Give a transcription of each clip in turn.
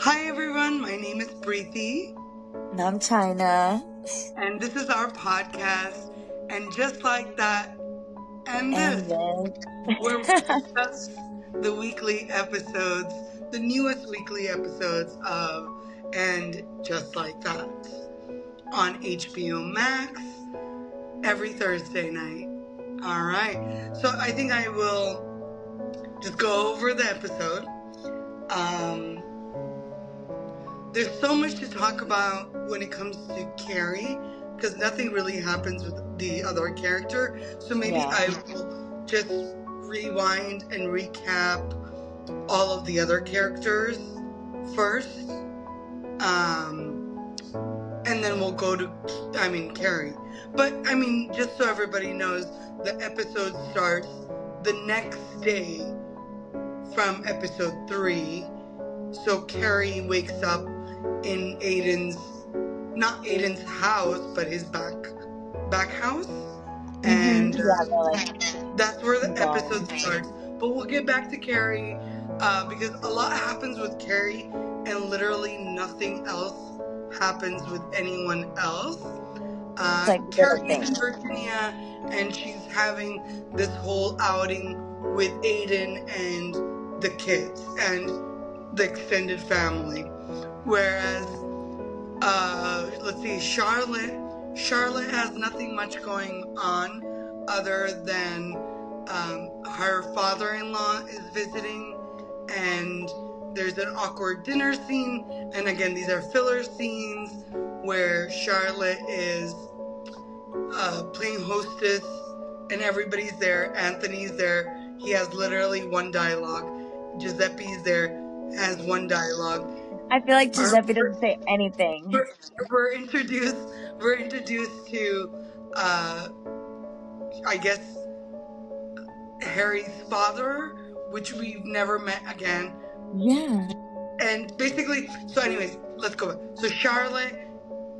Hi everyone, my name is Preeti, And I'm China. and this is our podcast. And just like that, and And this, then where we discuss the weekly episodes, the newest weekly episodes of And Just Like That on HBO Max every Thursday night. All right, so I think I will just go over the episode. There's so much to talk about when it comes to Carrie, because nothing really happens with the other character. So maybe yeah. I will just rewind and recap all of the other characters first. And then we'll go to, Carrie. But, just so everybody knows, the episode starts the next day from episode 3. So Carrie wakes up in not Aiden's house, but his back house, and that's where the episode starts. But we'll get back to Carrie because a lot happens with Carrie, and literally nothing else happens with anyone else. Carrie's in Virginia, and she's having this whole outing with Aiden and the kids and the extended family. Whereas, let's see, Charlotte has nothing much going on other than her father-in-law is visiting, and there's an awkward dinner scene. And again, these are filler scenes where Charlotte is playing hostess and everybody's there. Anthony's there. He has literally one dialogue. Giuseppe's there, has one dialogue. I feel like Giuseppe doesn't say anything. We're introduced to I guess Harry's father, which we've never met again. Yeah. And basically, so anyways, let's go back. So Charlotte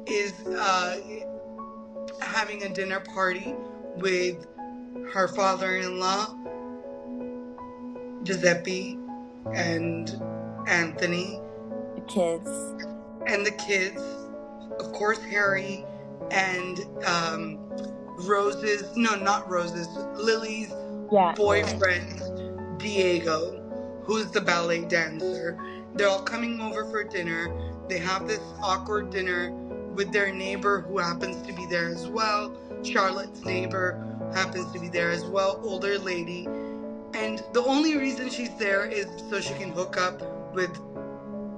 is having a dinner party with her father-in-law, Giuseppe, and Anthony. The kids, of course, Harry and Lily's boyfriend, Diego, who's the ballet dancer. They're all coming over for dinner. They have this awkward dinner with their neighbor who happens to be there as well. Charlotte's neighbor happens to be there as well, older lady. And the only reason she's there is so she can hook up with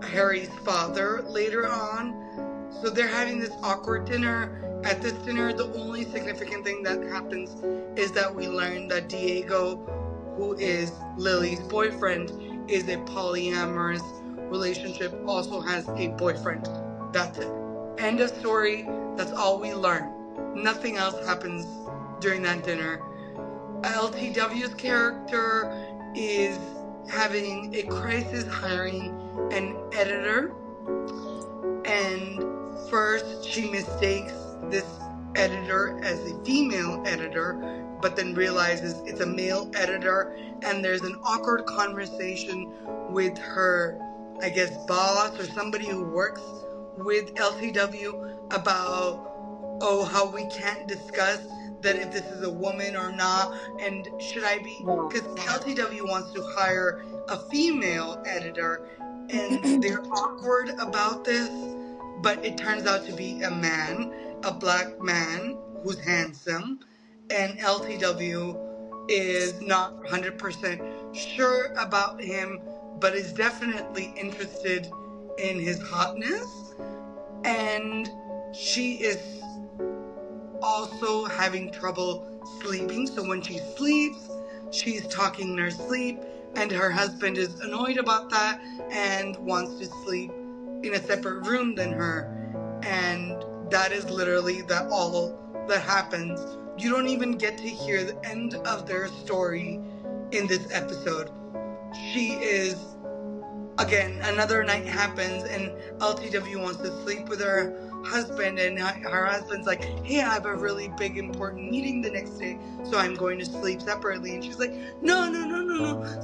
Harry's father later on. So they're having this awkward dinner. At this dinner, the only significant thing that happens is that we learn that Diego, who is Lily's boyfriend, is a polyamorous relationship, also has a boyfriend. That's it. End of story. That's all we learn. Nothing else happens during that dinner. LTW's character is having a crisis hiring an editor, and first she mistakes this editor as a female editor, but then realizes it's a male editor, and there's an awkward conversation with her, I guess, boss or somebody who works with LTW about, how we can't discuss that if this is a woman or not, and should I be, because LTW wants to hire a female editor, and they're awkward about this, but it turns out to be a man, a black man who's handsome, and LTW is not 100% sure about him, but is definitely interested in his hotness, and she is also having trouble sleeping. So when she sleeps, she's talking in her sleep, and her husband is annoyed about that and wants to sleep in a separate room than her. And that is literally all that happens. You don't even get to hear the end of their story in this episode. She is, again, another night happens, and LTW wants to sleep with her husband, and her husband's like, hey, I have a really big important meeting the next day, so I'm going to sleep separately. And she's like, no,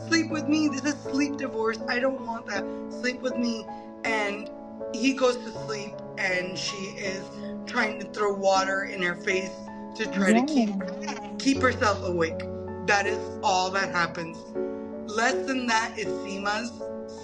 sleep with me. This is sleep divorce. I don't want that. Sleep with me. and he goes to sleep, and she is trying to throw water in her face to try to keep herself awake. That is all that happens. Less than that is Seema's.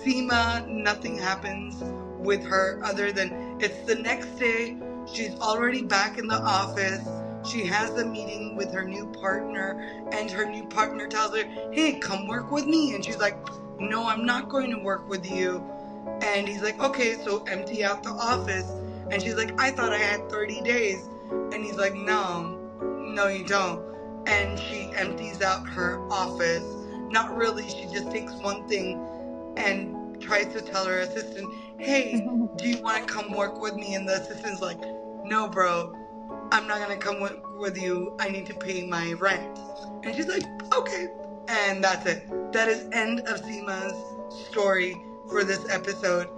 Seema, nothing happens with her other than it's the next day. She's already back in the office. She has a meeting with her new partner, and her new partner tells her, hey, come work with me. And she's like, no, I'm not going to work with you. And he's like, okay, so empty out the office. And she's like, I thought I had 30 days. And he's like, no, you don't. And she empties out her office. Not really, she just takes one thing and tries to tell her assistant, hey, do you want to come work with me? And the assistant's like, no, bro, I'm not going to come with you. I need to pay my rent. And she's like, okay. And that's it. That is end of Seema's story for this episode.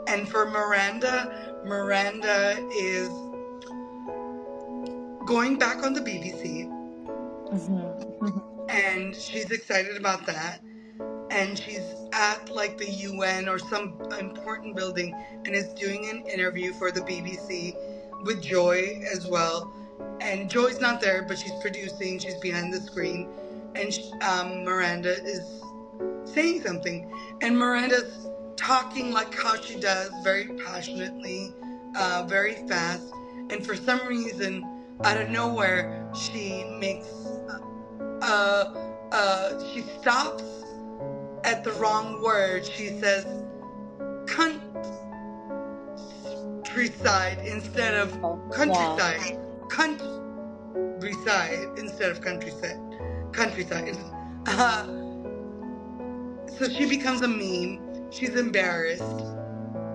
And for Miranda is going back on the BBC. And she's excited about that. And she's at like the UN or some important building and is doing an interview for the BBC with Joy as well. And Joy's not there, but she's producing, she's behind the screen. And Miranda is saying something. And Miranda's talking like how she does, very passionately, very fast. And for some reason, out of nowhere, she makes, she stops at the wrong word. She says countryside instead of countryside. Countryside instead of countryside. So she becomes a meme. She's embarrassed.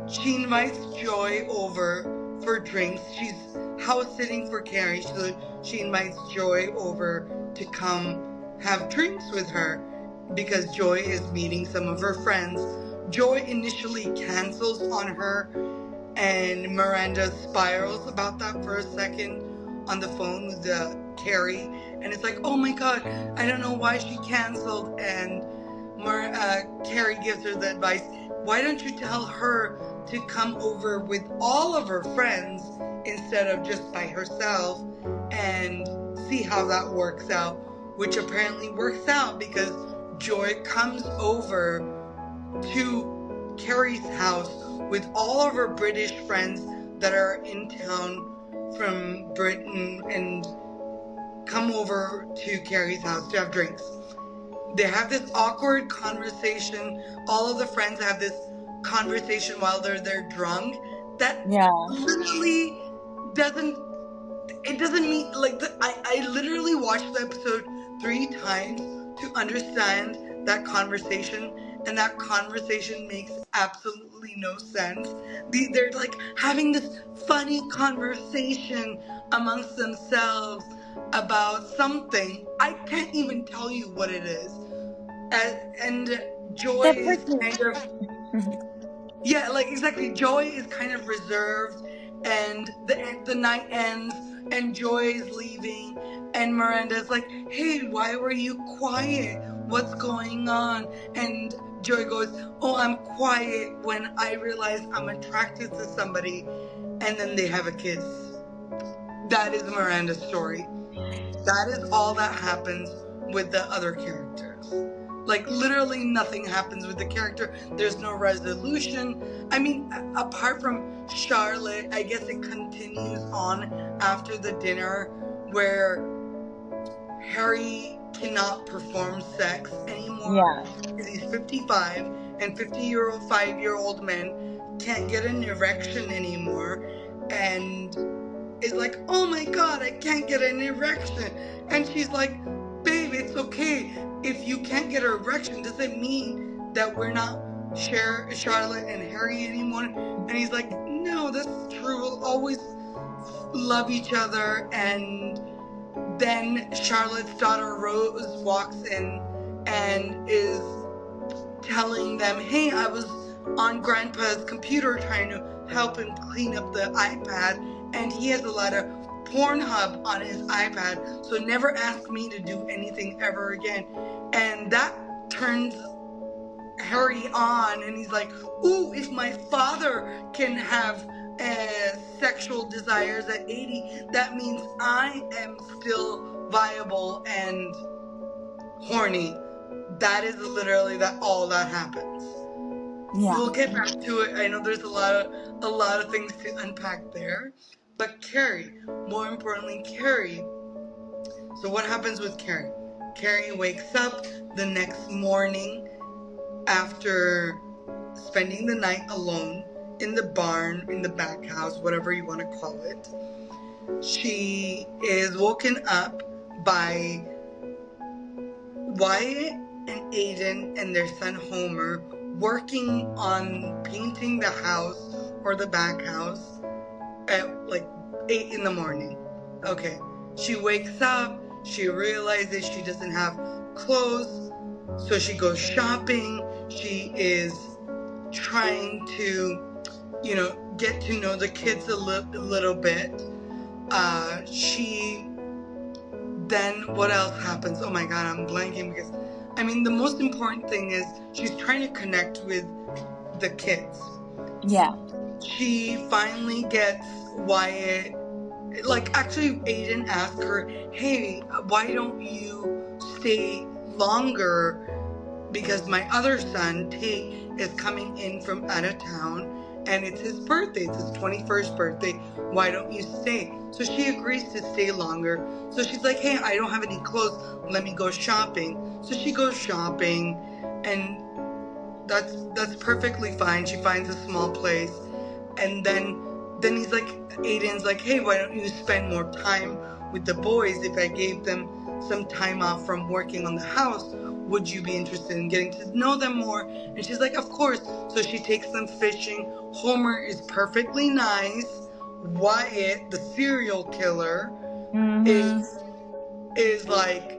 She invites Joy over for drinks. She's house sitting for Carrie, so she invites Joy over to come have drinks with her because Joy is meeting some of her friends. Joy initially cancels on her, and Miranda spirals about that for a second on the phone with Carrie, and it's like, oh my god, I don't know why she canceled. And Carrie gives her the advice, why don't you tell her to come over with all of her friends instead of just by herself, and see how that works out, which apparently works out because Joy comes over to Carrie's house with all of her British friends that are in town from Britain and come over to Carrie's house to have drinks. They have this awkward conversation. All of the friends have this conversation while they're drunk that literally doesn't mean like I literally watched the episode 3 times to understand that conversation, and that conversation makes absolutely no sense. They're like having this funny conversation amongst themselves about something. I can't even tell you what it is. And Joy is kind of exactly. Joy is kind of reserved, and the night ends, and Joy is leaving, and Miranda's like, hey, why were you quiet? What's going on? And Joy goes, oh, I'm quiet when I realize I'm attracted to somebody, and then they have a kiss. That is Miranda's story. That is all that happens with the other characters. Like, literally nothing happens with the character. There's no resolution. I mean, apart from Charlotte, I guess it continues on after the dinner where Harry cannot perform sex anymore because he's 55, and 5-year-old men can't get an erection anymore, and is like, oh my god, I can't get an erection. And she's like, babe, it's okay. If you can't get an erection, does it mean that we're not Charlotte and Harry anymore? And he's like, no, that's true. We'll always love each other. And then Charlotte's daughter Rose walks in and is telling them, hey, I was on Grandpa's computer trying to help him clean up the iPad, and he has a lot of Pornhub on his iPad, so never ask me to do anything ever again. And that turns Harry on, and he's like, ooh, if my father can have sexual desires at 80, that means I am still viable and horny. That is literally all that happens. Yeah. We'll get back to it. I know there's a lot of things to unpack there. But Carrie, more importantly, Carrie. So what happens with Carrie? Carrie wakes up the next morning after spending the night alone in the barn, in the back house, whatever you want to call it. She is woken up by Wyatt and Aiden and their son Homer working on painting the house or the back house at like 8 in the morning. Okay. She wakes up, she realizes she doesn't have clothes, so she goes shopping. She is trying to, get to know the kids a little bit. Then what else happens? Oh my God, I'm blanking because, the most important thing is she's trying to connect with the kids. Yeah. She finally gets Wyatt. Actually, Aiden asked her, hey, why don't you stay longer? Because my other son, Tate, is coming in from out of town, and it's his birthday. It's his 21st birthday. Why don't you stay? So she agrees to stay longer. So she's like, hey, I don't have any clothes. Let me go shopping. So she goes shopping, and that's perfectly fine. She finds a small place, and then he's like, Aiden's like, hey, why don't you spend more time with the boys? If I gave them some time off from working on the house, would you be interested in getting to know them more? And she's like, of course. So she takes them fishing. Homer is perfectly nice. Wyatt, the serial killer, is like,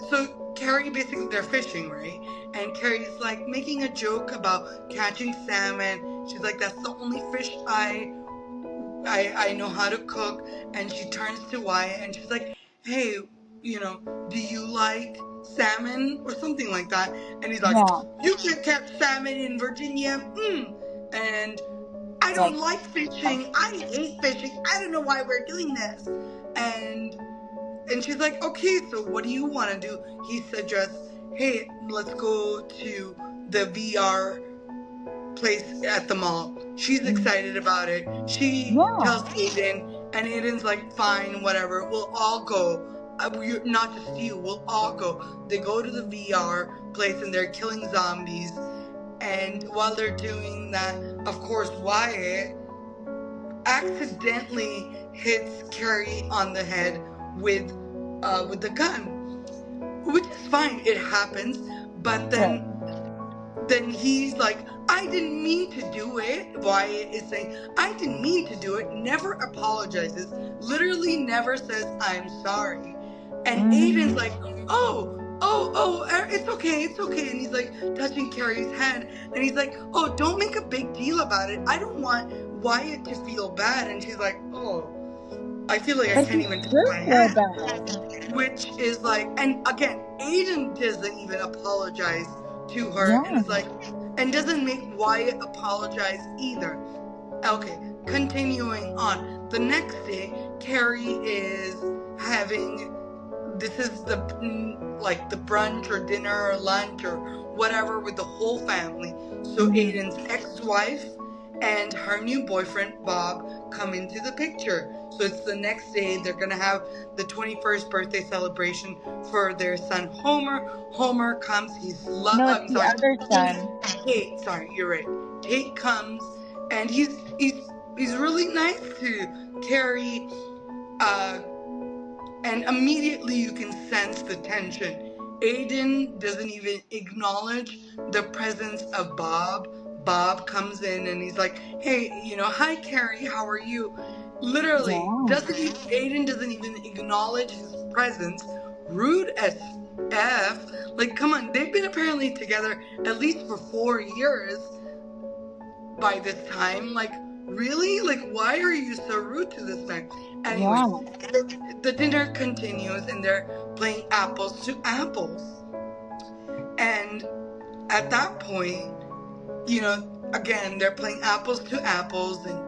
so Carrie, basically they're fishing, right? And Carrie's like making a joke about catching salmon. She's like, that's the only fish I know how to cook. And she turns to Wyatt and she's like, hey, do you like salmon or something like that? And he's like, you can catch salmon in Virginia. And I don't like fishing. I hate fishing. I don't know why we're doing this. And she's like, okay, so what do you want to do? He suggests, hey, let's go to the VR place at the mall. She's excited about it. She tells Aiden, and Aiden's like, fine, whatever. We'll all go. Not just you. We'll all go. They go to the VR place, and they're killing zombies. And while they're doing that, of course, Wyatt accidentally hits Carrie on the head with the gun, which is fine. It happens. But then he's like, I didn't mean to do it. Wyatt is saying, I didn't mean to do it. Never apologizes. Literally never says, I'm sorry. And Aiden's like, oh, it's okay. And he's like touching Carrie's hand. And he's like, oh, don't make a big deal about it. I don't want Wyatt to feel bad. And she's like, oh, I feel like I can't even touch my hand. Which is like, and again, Aiden doesn't even apologize to her, and is like, and doesn't make Wyatt apologize either. Okay, continuing on. The next day, Carrie is having, this is the brunch or dinner or lunch or whatever with the whole family. So Aiden's ex-wife and her new boyfriend, Bob, come into the picture. So it's the next day. They're going to have the 21st birthday celebration for their son, Homer. Homer comes. He's other son. Tate, sorry, you're right. Tate comes, and he's really nice to Carrie, and immediately you can sense the tension. Aiden doesn't even acknowledge the presence of Bob. Bob comes in and he's like, hey, hi Carrie, how are you? Literally, Aiden doesn't even acknowledge his presence. Rude as F. Like, come on, they've been apparently together at least for 4 years by this time. Like, really? Like, why are you so rude to this man? Anyway, the dinner continues and they're playing apples to apples. And at that point, again, they're playing apples to apples, and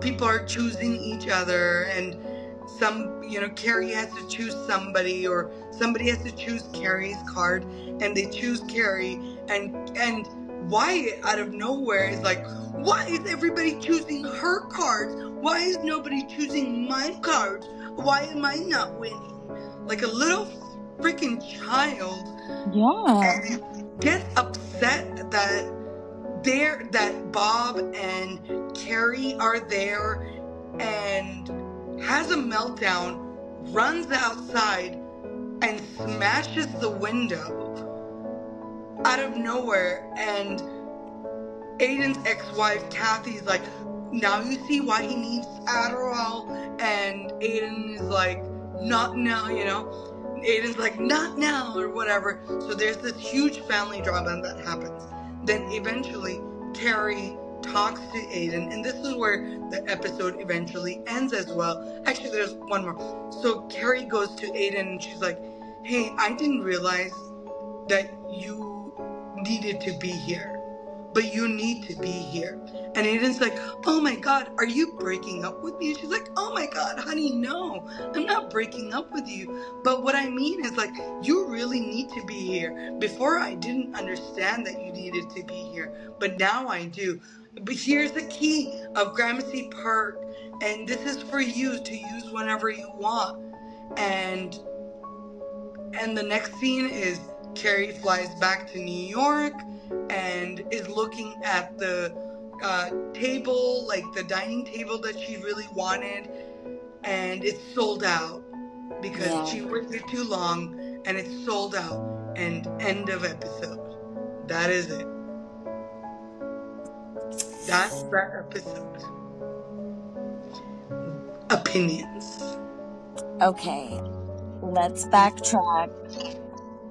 people are choosing each other, and Carrie has to choose somebody, or somebody has to choose Carrie's card, and they choose Carrie, and Wyatt out of nowhere is like, why is everybody choosing her cards? Why is nobody choosing my cards? Why am I not winning? Like a little freaking child. Yeah. And gets upset that Bob and Carrie are there, and has a meltdown, runs outside, and smashes the window out of nowhere. And Aiden's ex-wife Kathy's like, now you see why he needs Adderall. And Aiden is like, not now, Aiden's like, not now, or whatever. So there's this huge family drama that happens. Then eventually Carrie talks to Aiden, and this is where the episode eventually ends as well. Actually, there's one more. So Carrie goes to Aiden and she's like, hey, I didn't realize that you needed to be here, but you need to be here. And Aiden's like, oh my God, are you breaking up with me? She's like, oh my God, honey, no, I'm not breaking up with you. But what I mean is, like, you really need to be here. Before I didn't understand that you needed to be here, but now I do. But here's the key of Gramercy Park, and this is for you to use whenever you want. And the next scene is Carrie flies back to New York and is looking at the table, like the dining table that she really wanted, and it's sold out because she waited too long, and it's sold out. And end of episode. That is it. That's that episode. Opinions. Okay, let's backtrack,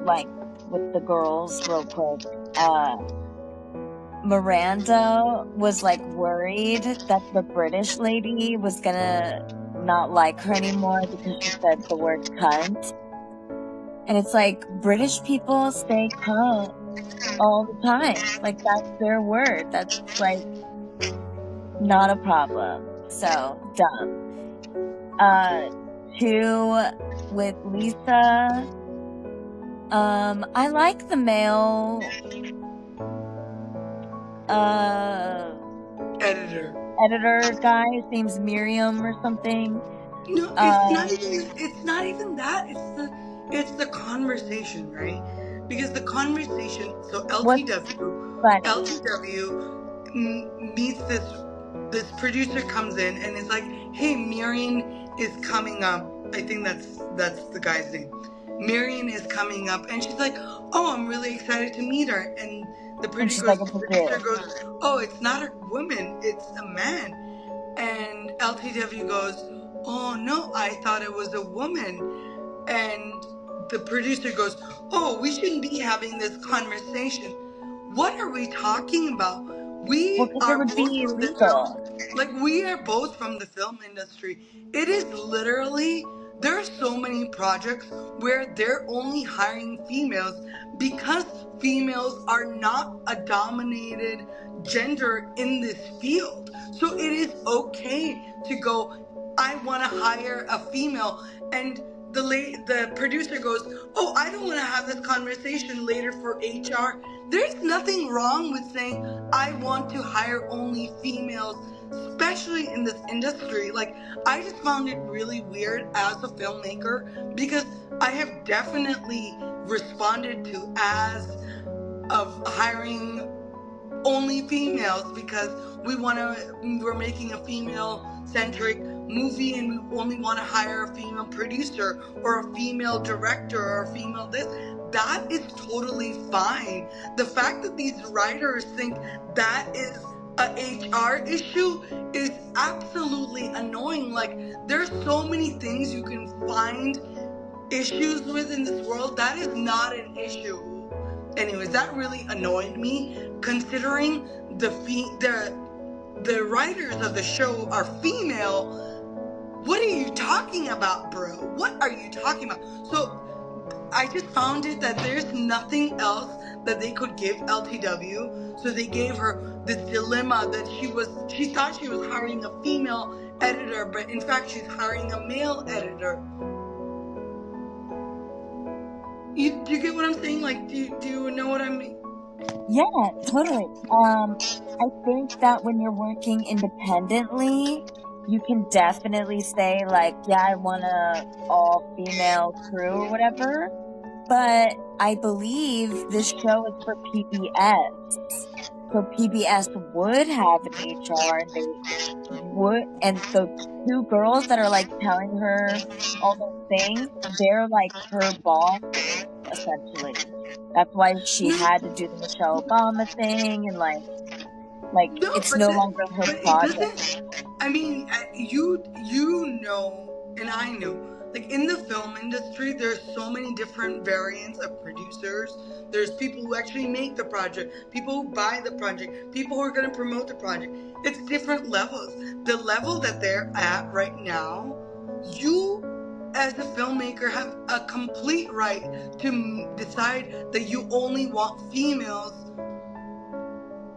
like, with the girls real quick. Miranda was like worried that the British lady was gonna not like her anymore because she said the word cunt. And it's like, British people say cunt all the time. Like, that's their word. That's like not a problem. So dumb. 2, with Lisa, I like the male editor guy. His name's Miriam or something. No, it's not even that. It's the conversation, right? Because the conversation, so LTW meets this producer, comes in and is like, hey, Miriam is coming up. I think that's the guy's name. Miriam is coming up, and she's like, oh, I'm really excited to meet her. And the producer goes, oh, it's not a woman, it's a man. And LTW goes, oh no, I thought it was a woman. And the producer goes, oh, we shouldn't be having this conversation. What are we talking about? We are both from the film industry. It is literally, there are so many projects where they're only hiring females because females are not a dominated gender in this field. So it is okay to go, I want to hire a female. And the producer goes, oh, I don't want to have this conversation later for HR. There's nothing wrong with saying, I want to hire only females, especially in this industry. Like, I just found it really weird as a filmmaker, because I have definitely responded to ads of hiring only females because we're making a female-centric movie, and we only want to hire a female producer or a female director or a female this. That is totally fine. The fact that these writers think that is a HR issue is absolutely annoying. Like, there's so many things you can find issues with in this world. That is not an issue. Anyways, that really annoyed me, considering the writers of the show are female. What are you talking about, bro? What are you talking about? So I just found it that there's nothing else that they could give LTW. So they gave her this dilemma that she thought she was hiring a female editor, but in fact she's hiring a male editor. Do you get what I'm saying? Like, do you know what I mean? Yeah, totally. I think that when you're working independently, you can definitely say, like, yeah, I want a all-female crew or whatever, but I believe this show is for PBS. So PBS would have an HR, and they would, and the two girls that are, like, telling her all those things, they're, like, her bosses, essentially. That's why she had to do the Michelle Obama thing, and like No, it's no longer her project. I mean, you know, and I know, like in the film industry, there's so many different variants of producers. There's people who actually make the project, people who buy the project, people who are going to promote the project. It's different levels. The level that they're at right now, you as a filmmaker have a complete right to decide that you only want females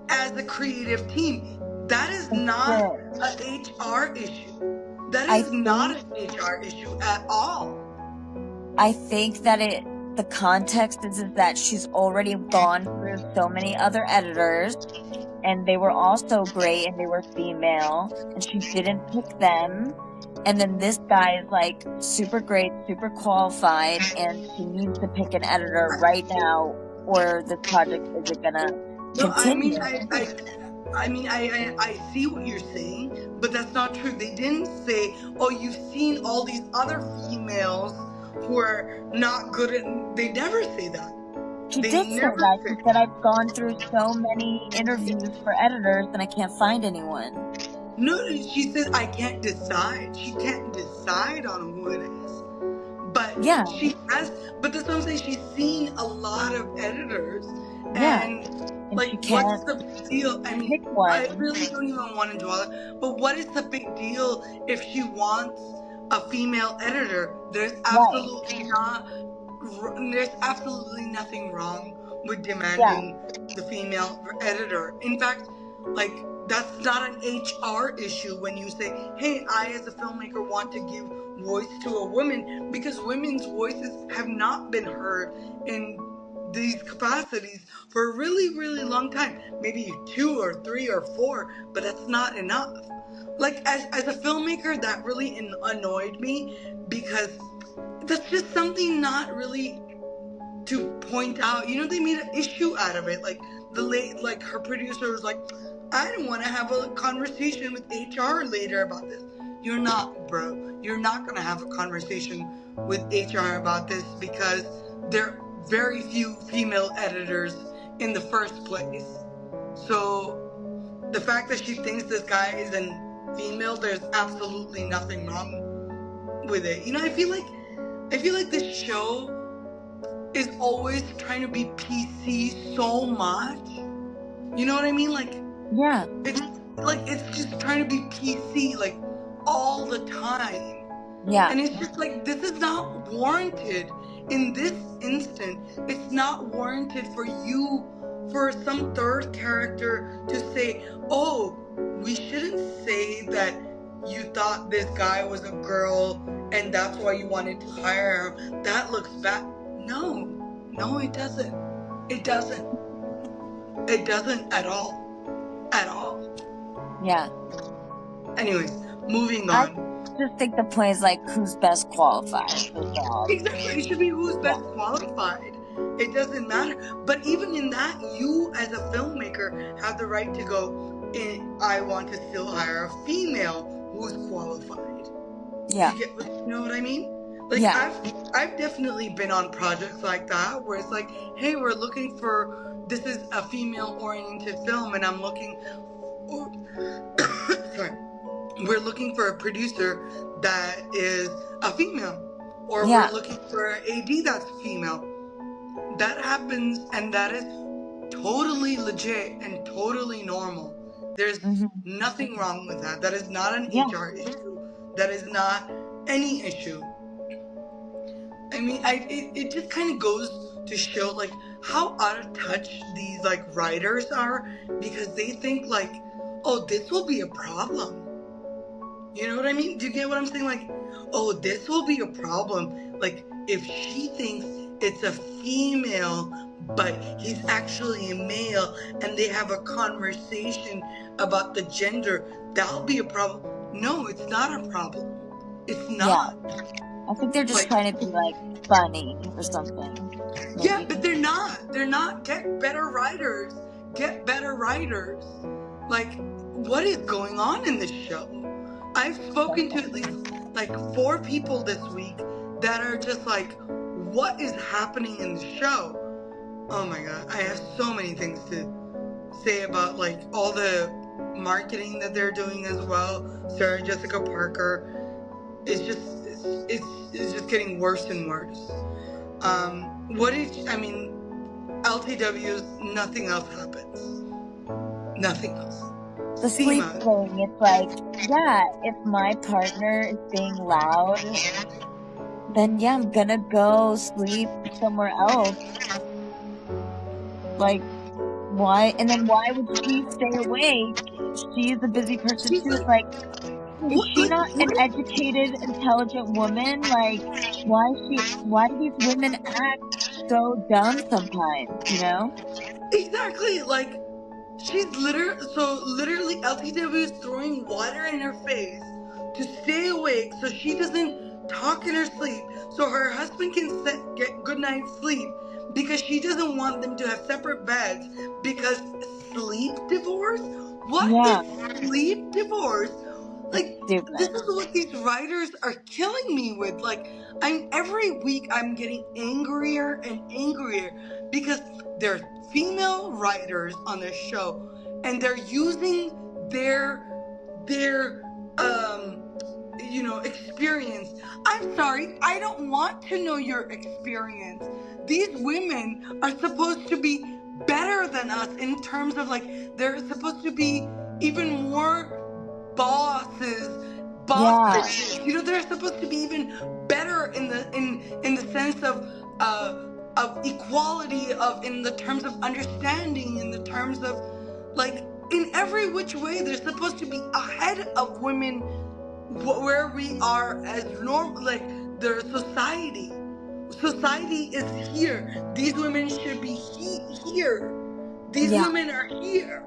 as a creative team. That is not an HR issue. That is not an HR issue at all. I think that the context is that she's already gone through so many other editors, and they were all so great, and they were female, and she didn't pick them. And then this guy is like super great, super qualified, and she needs to pick an editor right now, or the project isn't gonna continue. I see what you're saying, but that's not true. They didn't say, "Oh, you've seen all these other females who are not good at." They never say that. She did say that. She said, "I've gone through so many interviews for editors, and I can't find anyone." No, she said, "I can't decide." She can't decide on who it is. But yeah, she has. But that's what I'm saying. She's seen a lot of editors, and like, what's the big deal? I mean, I really don't even want to dwell it. But what is the big deal if she wants a female editor? There's absolutely There's absolutely nothing wrong with demanding the female editor. In fact, like, that's not an HR issue when you say, "Hey, I as a filmmaker want to give voice to a woman," because women's voices have not been heard in these capacities for a really, really long time. Maybe 2 or 3 or 4, but that's not enough. Like, as a filmmaker, that really annoyed me, because that's just something not really to point out. You know, they made an issue out of it. Like, her producer was like, "I don't want to have a conversation with HR later about this." You're not, bro. You're not going to have a conversation with HR about this, because there are very few female editors in the first place. So the fact that she thinks this guy is a female, there's absolutely nothing wrong with it. You know, I feel like this show is always trying to be PC so much. You know what I mean? Like, yeah, it's just trying to be PC, like, all the time. Yeah. And it's just like, this is not warranted. In this instant, it's not warranted for some third character to say, "Oh, we shouldn't say that you thought this guy was a girl and that's why you wanted to hire him. That looks bad." No, it doesn't. It doesn't. It doesn't at all. At all. Yeah. Anyways, moving on. I just think the point is, like, who's best qualified for the job. Exactly. It should be who's best qualified. It doesn't matter. But even in that, you as a filmmaker have the right to go, "I want to still hire a female who's qualified." Yeah. You know what I mean? Like, yeah. I've definitely been on projects like that where it's like, "Hey, we're looking for, this is a female-oriented film, and I'm looking, sorry, we're looking for a producer that is a female, or we're looking for an AD that's female." That happens, and that is totally legit and totally normal. There's nothing wrong with that. That is not an HR issue. That is not any issue. I mean, it just kind of goes to show, like, how out of touch these like writers are, because they think like, oh, this will be a problem. You know what I mean? Do you get what I'm saying? Like, oh, this will be a problem. Like, if she thinks it's a female, but he's actually a male, and they have a conversation about the gender, that'll be a problem. No, it's not a problem. It's not. Yeah. I think they're just trying to be like funny or something. Maybe. Yeah, but they're not. They're not. Get better writers. Get better writers. Like, what is going on in this show? I've spoken to at least like 4 people this week that are just like, what is happening in the show? Oh my god, I have so many things to say about like all the marketing that they're doing as well. Sarah Jessica Parker. It's just getting worse and worse. LTWs, nothing else happens. Nothing else. The sleep thing, it's like, yeah, if my partner is being loud, then yeah, I'm gonna go sleep somewhere else. Like, why? And then why would she stay awake? She is a busy person too. It's like, is she not an educated, intelligent woman? Like, why do these women act so dumb sometimes, you know? Exactly, like, she's literally LTW is throwing water in her face to stay awake so she doesn't talk in her sleep, so her husband can get good night's sleep, because she doesn't want them to have separate beds, because sleep divorce? What is sleep divorce? Like, this is what these writers are killing me with. Like, every week I'm getting angrier and angrier, because they're female writers on this show, and they're using their experience. I'm sorry, I don't want to know your experience. These women are supposed to be better than us in terms of, like, they're supposed to be even more bosses. You know, they're supposed to be even better in the sense of equality, in the terms of understanding, in the terms of, like, in every which way they're supposed to be ahead of women where we are as normal, like, their society is here. These women should be here. These women are here.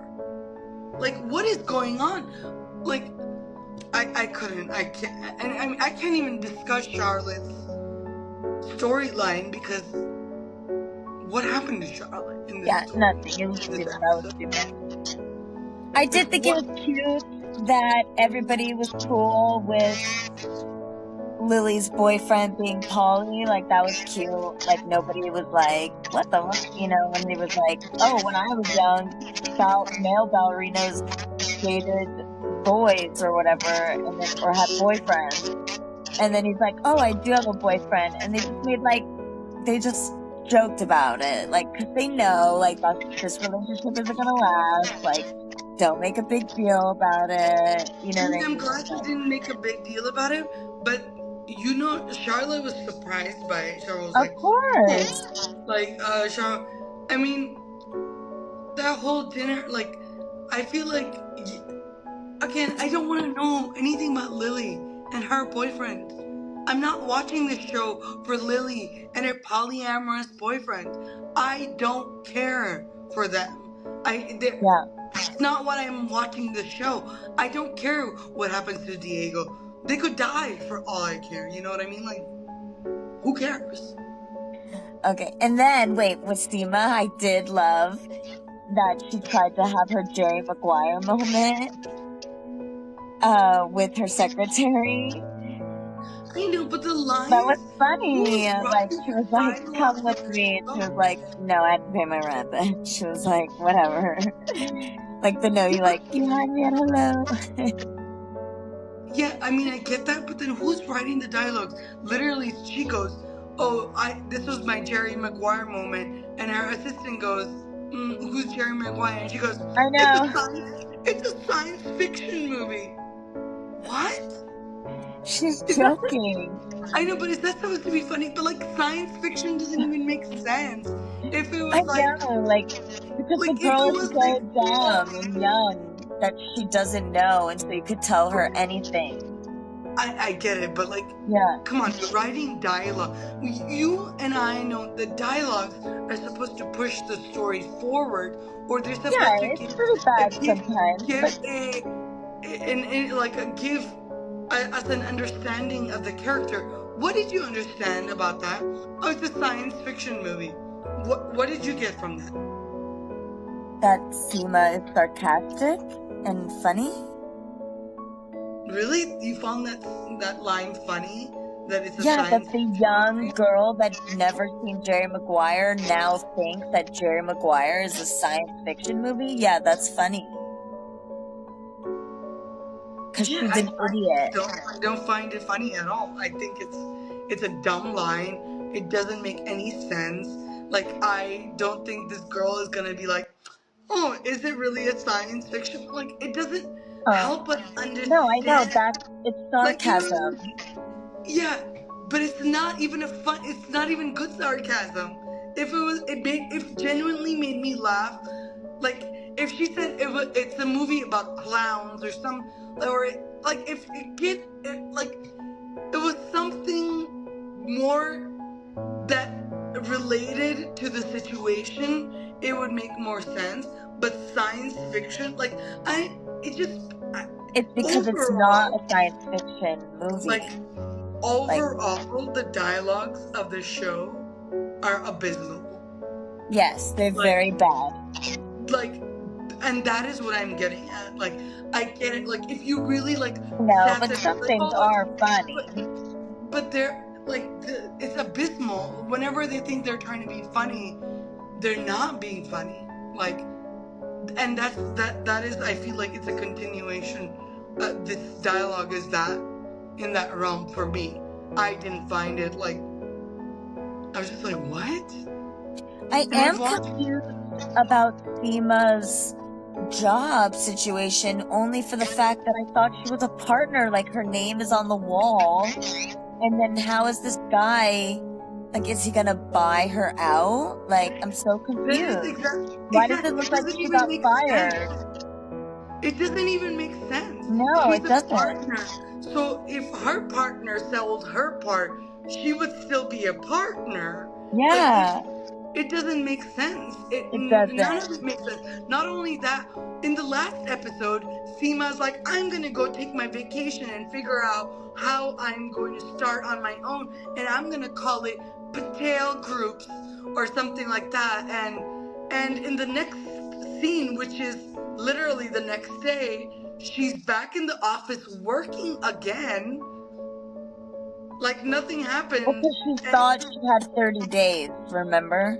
Like, what is going on? Like, I can't even discuss Charlotte's storyline, because what happened to Charlotte in this story? Nothing. It was stupid. I did think it was cute that everybody was cool with Lily's boyfriend being Paulie. Like, that was cute. Like, nobody was like, what the fuck? You know, and they was like, oh, when I was young, male ballerinas dated boys or whatever, and then, or had boyfriends. And then he's like, oh, I do have a boyfriend. And they just joked about it. Like, because they know, like, this relationship isn't gonna last. Like, don't make a big deal about it. You know what I mean? I'm glad you didn't make a big deal about it, but, you know, Charlotte was surprised by it. Charlotte was of course. Like, Charlotte, I mean, that whole dinner, like, I feel like, again, I don't want to know anything about Lily and her boyfriend. I'm not watching this show for Lily and her polyamorous boyfriend. I don't care for them. That's not what I'm watching the show. I don't care what happens to Diego. They could die for all I care. You know what I mean? Like, who cares? Okay, and then, wait, with Sima, I did love that she tried to have her Jerry Maguire moment with her secretary. I know, but the line... That was funny. Like, she was like, come with me. And she was like, no, I had to pay my rent. And she was like, whatever. Like, you had me at hello. Yeah, I mean, I get that, but then who's writing the dialogues? Literally, she goes, oh, this was my Jerry Maguire moment. And her assistant goes, who's Jerry Maguire? And she goes, I know. It's a science fiction movie. What? She's joking. I know, but is that supposed to be funny? But, like, science fiction doesn't even make sense. If it was I know, because the girl is so dumb and young that she doesn't know, and so you could tell her anything. I get it, but yeah, come on, you're writing dialogue. You and I know the dialogues are supposed to push the story forward, or they're supposed to it's pretty bad sometimes. give us an understanding of the character. What did you understand about that? Oh, it's a science fiction movie. What did you get from that? That Seema is sarcastic and funny. Really? You found that line funny? That it's a that the young girl that never seen Jerry Maguire now thinks that Jerry Maguire is a science fiction movie? Yeah, that's funny. Because she's an idiot. I don't find it funny at all. I think it's a dumb line. It doesn't make any sense. I don't think this girl is gonna be like, oh, is it really a science fiction? It doesn't help us understand. No, I know it's sarcasm. Yeah, but it's not even it's not even good sarcasm. If genuinely made me laugh, if she said it's a movie about clowns or it was something more that related to the situation, it would make more sense. But science fiction, it's because it's not a science fiction movie. Overall, the dialogues of the show are abysmal. Yes, they're very bad. And that is what I'm getting at. I get it. If you really no, but some things are funny. But they're it's abysmal. Whenever they think they're trying to be funny, they're not being funny. And that is, I feel like it's a continuation. This dialogue is that in that realm for me. I didn't find it I was just like, what? I am confused about Seema's job situation only for the fact that I thought she was a partner. Her name is on the wall. And then how is this guy, is he gonna buy her out? I'm so confused. Why does it look like she got fired? It doesn't even make sense. No, it doesn't. Partner. So if her partner sold her part, she would still be a partner. Yeah. It doesn't make sense. It doesn't. None of it makes sense. Not only that, in the last episode, Seema's like, I'm going to go take my vacation and figure out how I'm going to start on my own. And I'm going to call it Patel Groups or something like that. And in the next scene, which is literally the next day, she's back in the office working again. Nothing happened. Because she thought she had 30 days, remember?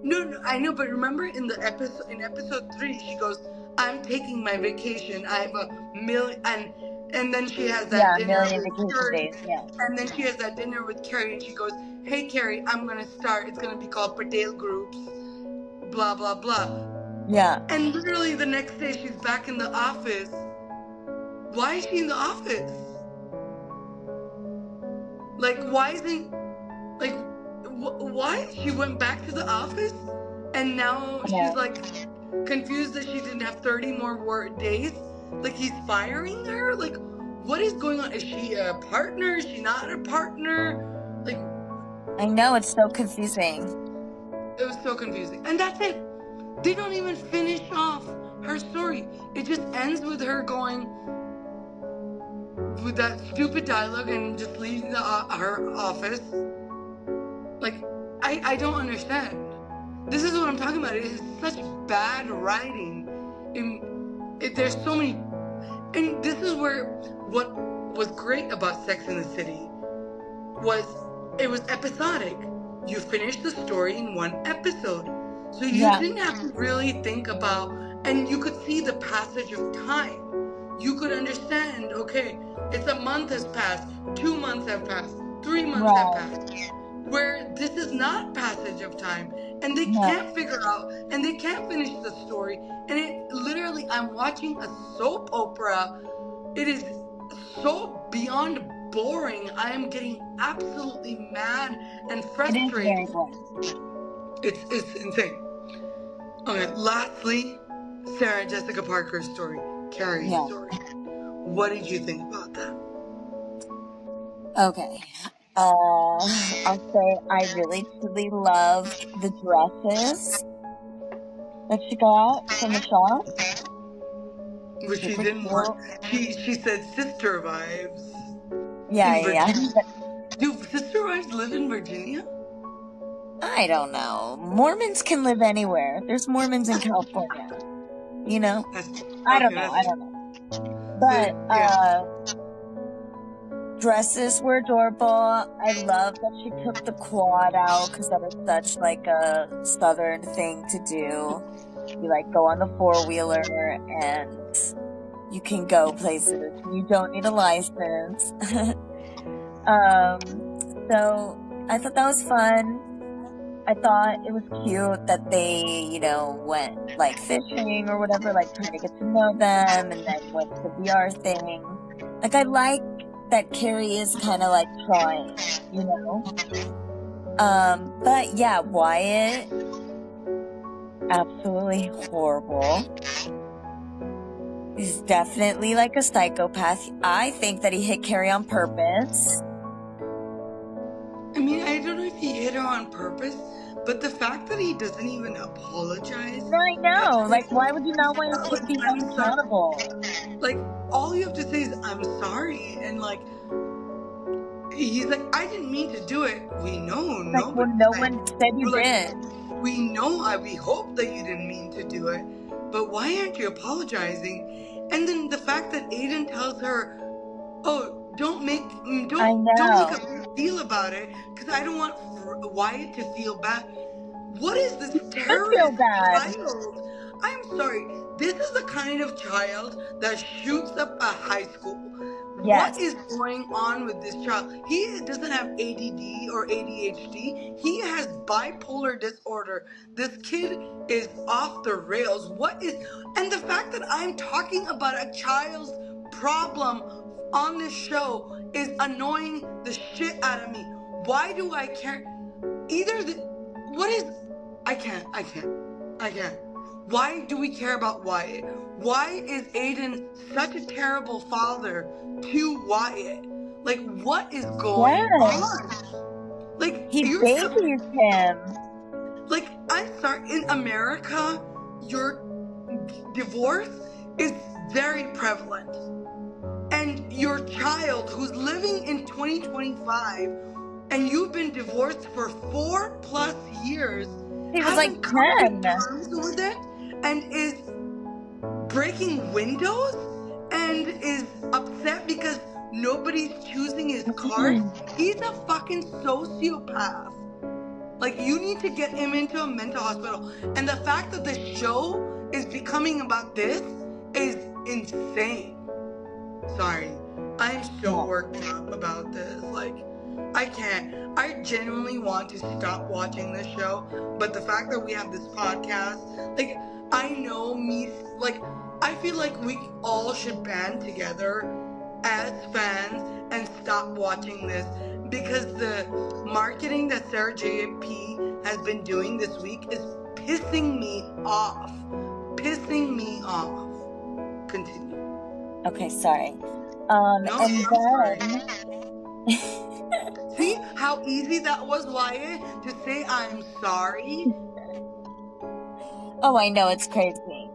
No, I know, but remember in episode 3, she goes, I'm taking my vacation. I have a million, and then she has that dinner with Carrie. Yeah. And then she has that dinner with Carrie, and she goes, hey, Carrie, I'm going to start. It's going to be called Patel Groups, blah, blah, blah. Yeah. And literally the next day, she's back in the office. Why is she in the office? Why isn't, why? She went back to the office, and now she's, confused that she didn't have 30 more days? He's firing her? What is going on? Is she a partner? Is she not a partner? I know, it's so confusing. It was so confusing. And that's it. They don't even finish off her story. It just ends with her going with that stupid dialogue and just leaving her office. I don't understand. This is what I'm talking about. It is such bad writing. There's so many, and this is where what was great about Sex and the City was it was episodic. You finished the story in one episode, so you didn't have to really think about, and you could see the passage of time. You could understand, okay, it's a month has passed, 2 months have passed, 3 months have passed. Where this is not passage of time, and they can't figure out, and they can't finish the story, and it literally, I'm watching a soap opera. It is so beyond boring. I am getting absolutely mad and frustrated. It's insane. Okay, lastly, Sarah Jessica Parker's story, Carrie's story. What did you think about that? Okay. I'll say I really truly loved the dresses that she got from the shop. Which she didn't want. She said sister vibes. Yeah. Do sister wives live in Virginia? I don't know. Mormons can live anywhere. There's Mormons in California. You know? I don't know. But, dresses were adorable. I love that she took the quad out because that is such like a southern thing to do. You like go on the 4-wheeler and you can go places. You don't need a license. So I thought that was fun. I thought it was cute that they, went like fishing or whatever, like trying to get to know them, and then went to the VR thing. Like I like that Carrie is kind of like trying, But yeah, Wyatt, absolutely horrible. He's definitely like a psychopath. I think that he hit Carrie on purpose. I mean, I don't know if he hit her on purpose, but the fact that he doesn't even apologize. I know. Like, why would you not want to be accountable? Like, all you have to say is, I'm sorry. And, like, he's like, I didn't mean to do it. We know. Like, no one said you did. We know, we hope that you didn't mean to do it. But why aren't you apologizing? And then the fact that Aiden tells her, oh, don't make a big deal about it, because I don't want Wyatt to feel bad. What is this terrorist child? I'm sorry. This is the kind of child that shoots up a high school. Yes. What is going on with this child? He doesn't have ADD or ADHD. He has bipolar disorder. This kid is off the rails. And the fact that I'm talking about a child's problem on this show is annoying the shit out of me. Why do I care? I can't. Why do we care about Wyatt? Why is Aiden such a terrible father to Wyatt? Like, what is going on? Like, he babies him. Like, I'm sorry, in America, your divorce is very prevalent. And your child who's living in 2025 and you've been divorced for 4+ years, he was like 10, terms with it, and is breaking windows and is upset because nobody's choosing his cards. He's a fucking sociopath. Like, you need to get him into a mental hospital. And the fact that the show is becoming about this is insane. Sorry, I'm so worked up about this. Like, I can't. I genuinely want to stop watching this show, but the fact that we have this podcast, like, I know I feel like we all should band together as fans and stop watching this, because the marketing that Sarah J.P. has been doing this week is pissing me off. Continue. Okay, sorry. And then... See how easy that was, Wyatt, to say I'm sorry? Oh, I know, it's crazy.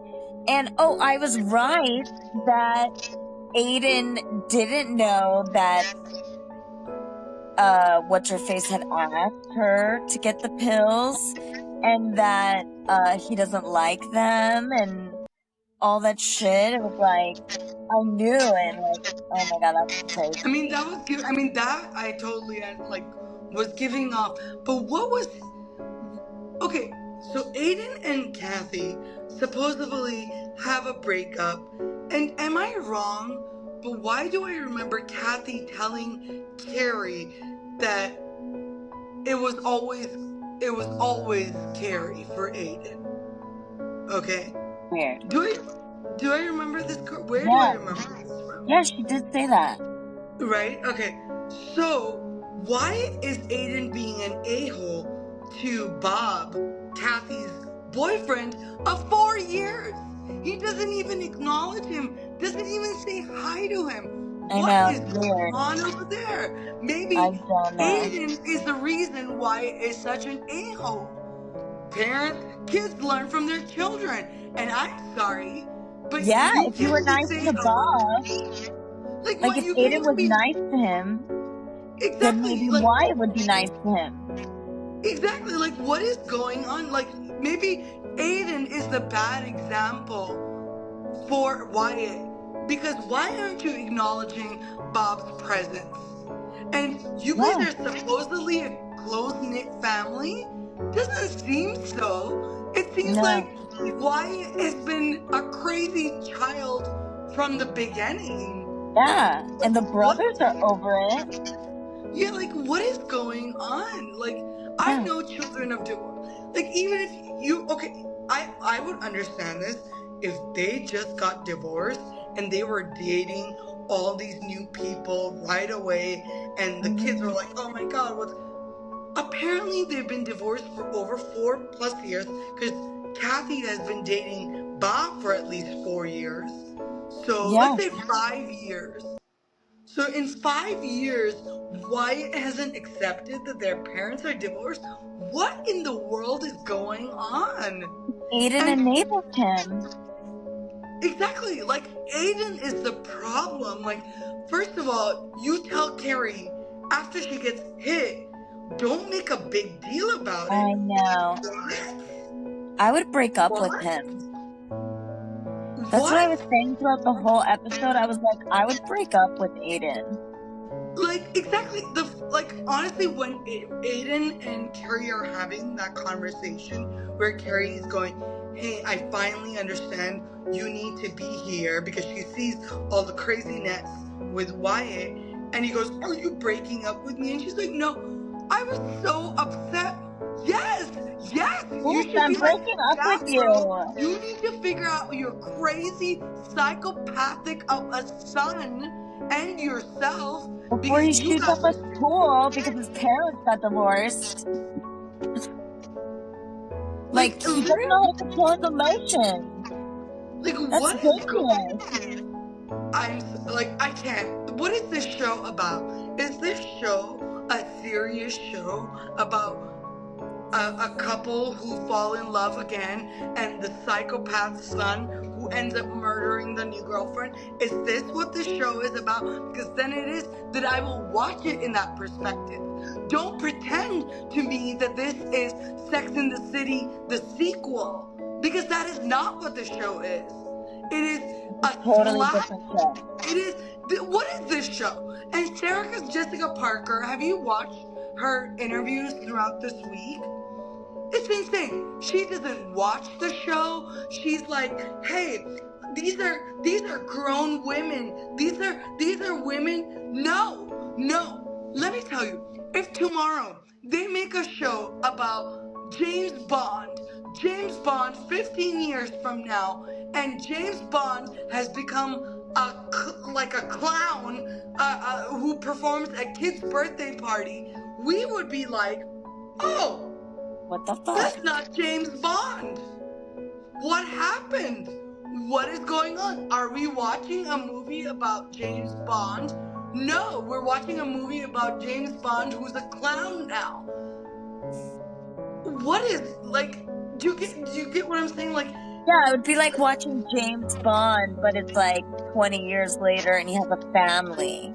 And, I was right that Aiden didn't know that What's-Her-Face had asked her to get the pills, and that he doesn't like them, and all that shit. It was like, I knew it. Like, oh my god, that's crazy. I mean, that I totally was giving off. But what was... Okay, so Aiden and Kathy supposedly have a breakup. And am I wrong? But why do I remember Kathy telling Carrie that it was always Carrie for Aiden? Okay. Weird. Do I remember this? Where do I remember this from? Yeah, she did say that. Right? Okay. So, why is Aiden being an a-hole to Bob Kathy's boyfriend of 4 years. He doesn't even acknowledge him, doesn't even say hi to him. What is going on over there? Maybe Aiden is the reason why it's such an a-hole. Kids learn from their children, and I'm sorry, but if you were nice to Bob, like if Aiden was nice to him, then maybe Wyatt would be nice to him. Exactly, like what is going on? Like maybe Aiden is the bad example for Wyatt, because why aren't you acknowledging Bob's presence? And you guys are supposedly a close-knit family? Doesn't seem so. It seems like Wyatt has been a crazy child from the beginning. Yeah, and the brothers are over it. Yeah, like what is going on? Like I know children of divorce. Like even if you I would understand this if they just got divorced and they were dating all these new people right away, and the kids were like, oh my god, what's... Apparently they've been divorced for over 4+ years, because Kathy has been dating Bob for at least 4 years. So let's say 5 years. So in 5 years, Wyatt hasn't accepted that their parents are divorced. What in the world is going on? Aiden enabled him. Exactly. Like, Aiden is the problem. Like, first of all, you tell Carrie after she gets hit, don't make a big deal about it. I know. What? I would break up with him. That's what I was saying throughout the whole episode. I was like, I would break up with Aiden. Like, exactly. Honestly, when Aiden and Carrie are having that conversation where Carrie is going, hey, I finally understand you need to be here, because she sees all the craziness with Wyatt, and he goes, are you breaking up with me? And she's like, no, I was so upset. Yes, you should I'm be breaking up with you. Girl, you need to figure out your crazy psychopathic of a son and yourself before he shoots up a school because his parents got divorced. Like he doesn't know how to control his emotions. Like, that's what is going on? I can't. What is this show about? Is this show a serious show about a couple who fall in love again, and the psychopath son who ends up murdering the new girlfriend? Is this what the show is about? Because then it is that I will watch it in that perspective. Don't pretend to me that this is Sex and the City, the sequel, because that is not what the show is. It is a totally different show. It is. What is this show? And Serica's Jessica Parker. Have you watched her interviews throughout this week? It's insane. She doesn't watch the show. She's like, hey, these are grown women. These are women. No. Let me tell you, if tomorrow they make a show about James Bond 15 years from now, and James Bond has become like a clown who performs at kids' birthday party, we would be like, oh, what the fuck? That's not James Bond. What happened? What is going on? Are we watching a movie about James Bond? No, we're watching a movie about James Bond who's a clown now. What is, like, do you get what I'm saying? Like, yeah, it would be like watching James Bond, but it's like 20 years later and he has a family.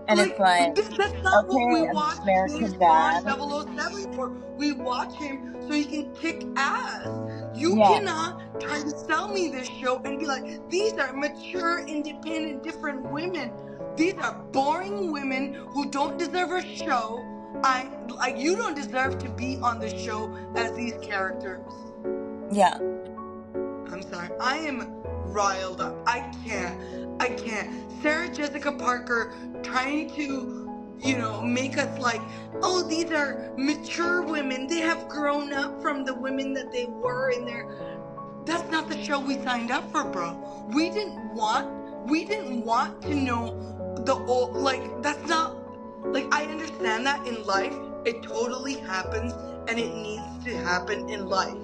And it's like, that's not what we watch James Bond 007 for. We watch him so he can kick ass. You cannot try to sell me this show and be like, these are mature, independent, different women. These are boring women who don't deserve a show. You don't deserve to be on the show as these characters. Yeah. I'm sorry. I am riled up. I can't. Sarah Jessica Parker trying to, make us like, oh, these are mature women. They have grown up from the women that they were in their... That's not the show we signed up for, bro. We didn't want to know the old... Like, that's not... Like, I understand that in life, it totally happens and it needs to happen in life.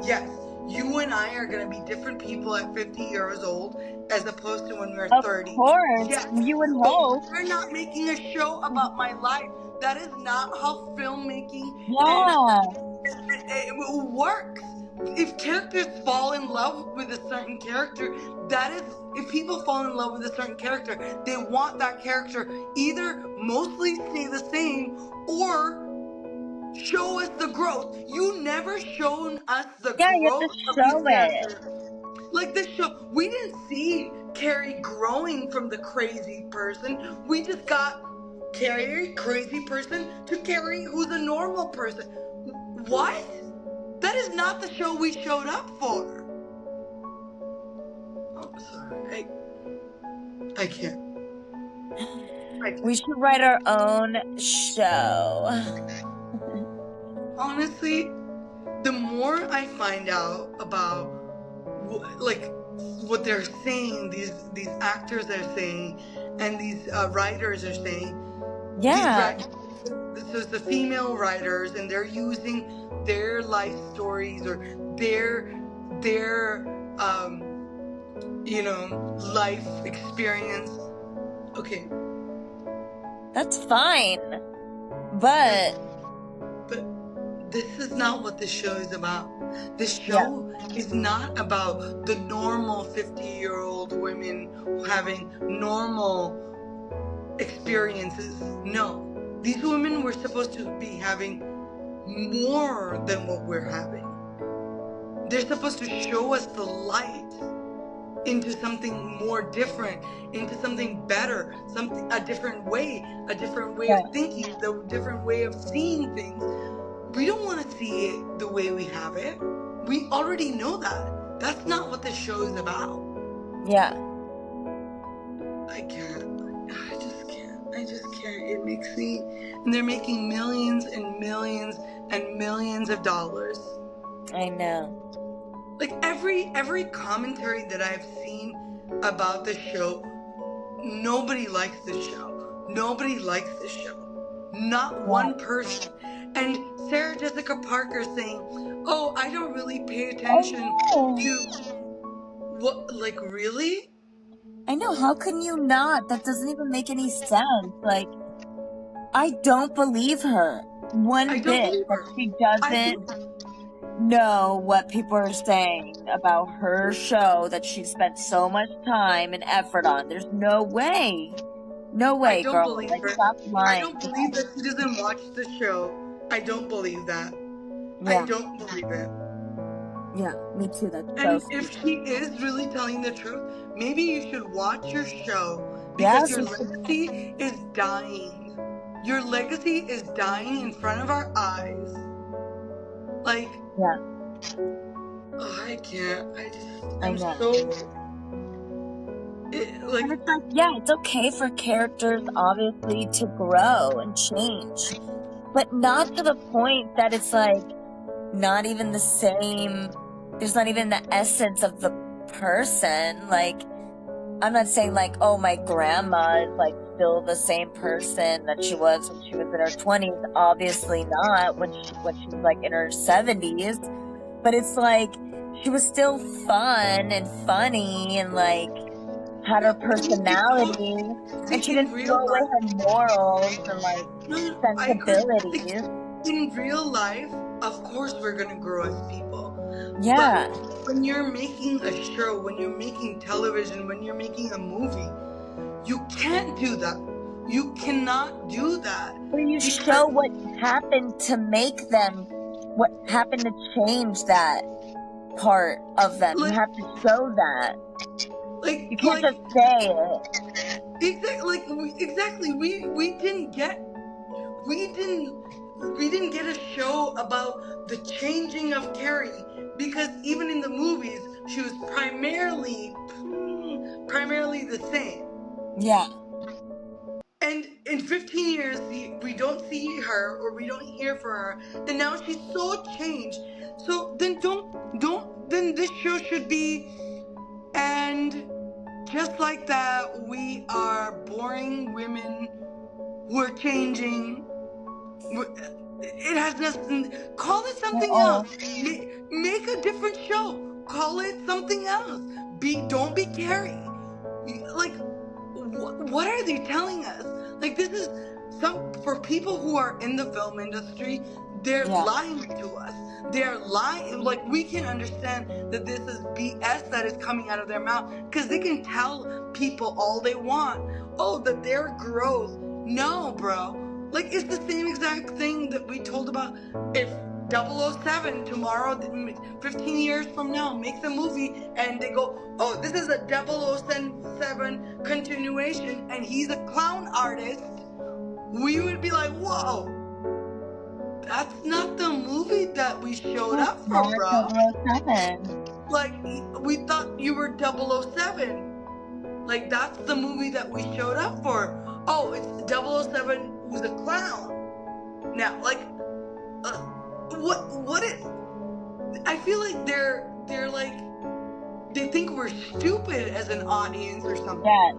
Yes, you and I are going to be different people at 50 years old as opposed to when we're 30. Of course, yes, you would but hope. we're not making a show about my life. That is not how filmmaking works. If characters fall in love with a certain character, if people fall in love with a certain character, they want that character either mostly stay the same or show us the growth. You never shown us the growth you have to of show these characters. Like this show, we didn't see Carrie growing from the crazy person. We just got Carrie, crazy person, to Carrie, who's a normal person. What? That is not the show we showed up for. Oh, sorry. I can't. We should write our own show. Honestly, the more I find out about what they're saying, these actors are saying, and these writers are saying. Yeah. This is the female writers, and they're using their life stories or their life experience. Okay. That's fine. But this is not what this show is about. This show is not about the normal 50-year-old women having normal experiences. No. These women were supposed to be having more than what we're having. They're supposed to show us the light into something more different, into something better, a different way of thinking, a different way of seeing things. We don't want to see it the way we have it. We already know that. That's not what the show is about. Yeah. I just can't. It makes me... And they're making millions and millions and millions of dollars. I know. Like every commentary that I've seen about the show, nobody likes the show. Nobody likes the show. Not one person. And Sarah Jessica Parker saying, "Oh, I don't really pay attention to..." What? Like, really? I know. How can you not? That doesn't even make any sense. Like, I don't believe her one bit. She doesn't know what people are saying about her show that she spent so much time and effort on. There's no way. No way, I don't girl. believe like, her. Stop lying. I don't believe that she doesn't watch the show. I don't believe that. Yeah. I don't believe it. Yeah, me too. And if she is really telling the truth, maybe you should watch your show, because your legacy is dying. Your legacy is dying in front of our eyes. Like, oh, I can't. I'm so... it's okay for characters, obviously, to grow and change. But not to the point that it's, like, not even the same... There's not even the essence of the person. Like, I'm not saying, like, oh, my grandma is, like, still the same person that she was when she was in her 20s. Obviously not when she's, like, in her 70s. But it's, like, she was still fun and funny and, like, had her personality. And she didn't throw away her morals and, like, sensibilities. In real life, of course we're gonna grow as people. Yeah. But when you're making a show, when you're making television, when you're making a movie, you can't do that. You cannot do that. But you show what happened to make them, what happened to change that part of them. You have to show that. Like, you can't just say it. Exactly. We didn't get a show about the changing of Carrie, because even in the movies she was primarily the same. Yeah. And in 15 years we don't see her or we don't hear from her, and now she's so changed. So then then this show should be, and just like that, we are boring women who are changing. It has nothing. Call it something else. Make a different show. Call it something else. Don't be Carrie. Like, what are they telling us? Like, this is for people who are in the film industry. They're lying to us. They're lying. Like, we can understand that this is BS that is coming out of their mouth, because they can tell people all they want. Oh, that they're gross. No, bro. Like, it's the same exact thing that we told about if 007 tomorrow, 15 years from now, makes a movie and they go, oh, this is a 007 continuation and he's a clown artist. We would be like, whoa, that's not the movie that we showed up for, bro. 007. Like, we thought you were 007. Like, that's the movie that we showed up for. Oh, it's 007 who's a clown. Now, like, what it, I feel like they're like, they think we're stupid as an audience or something. Yeah.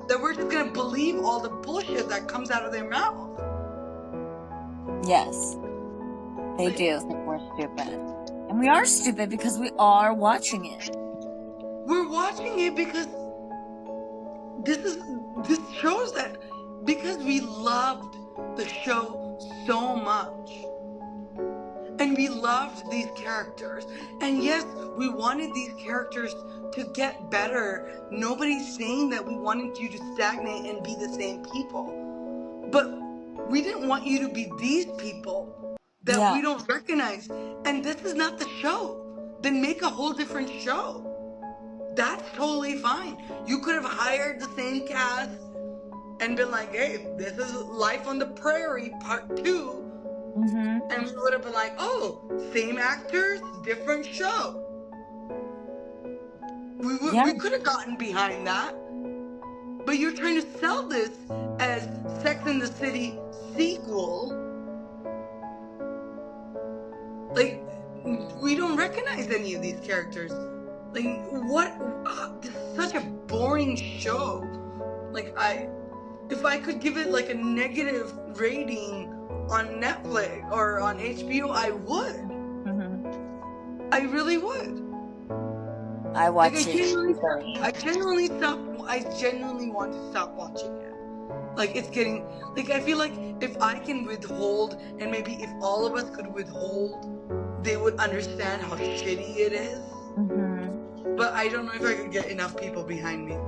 That we're just gonna believe all the bullshit that comes out of their mouth. Yes. They do think we're stupid. And we are stupid because we are watching it. We're watching it because this shows that because we loved the show so much. And we loved these characters. And yes, we wanted these characters to get better. Nobody's saying that we wanted you to stagnate and be the same people. But we didn't want you to be these people that we don't recognize. And this is not the show. Then make a whole different show. That's totally fine. You could have hired the same cast and been like, hey, this is Life on the Prairie Part 2. Mm-hmm. And we would have been like, oh, same actors, different show. We could have gotten behind that. But you're trying to sell this as Sex and the City sequel. Like, we don't recognize any of these characters. Like, what? This is such a boring show. Like, if I could give it like a negative rating on Netflix or on HBO, I would. Mm-hmm. I really would. I watch it. I genuinely want to stop watching it. Like, it's getting, like, I feel like if I can withhold, and maybe if all of us could withhold, they would understand how shitty it is. Mm-hmm. But I don't know if I could get enough people behind me.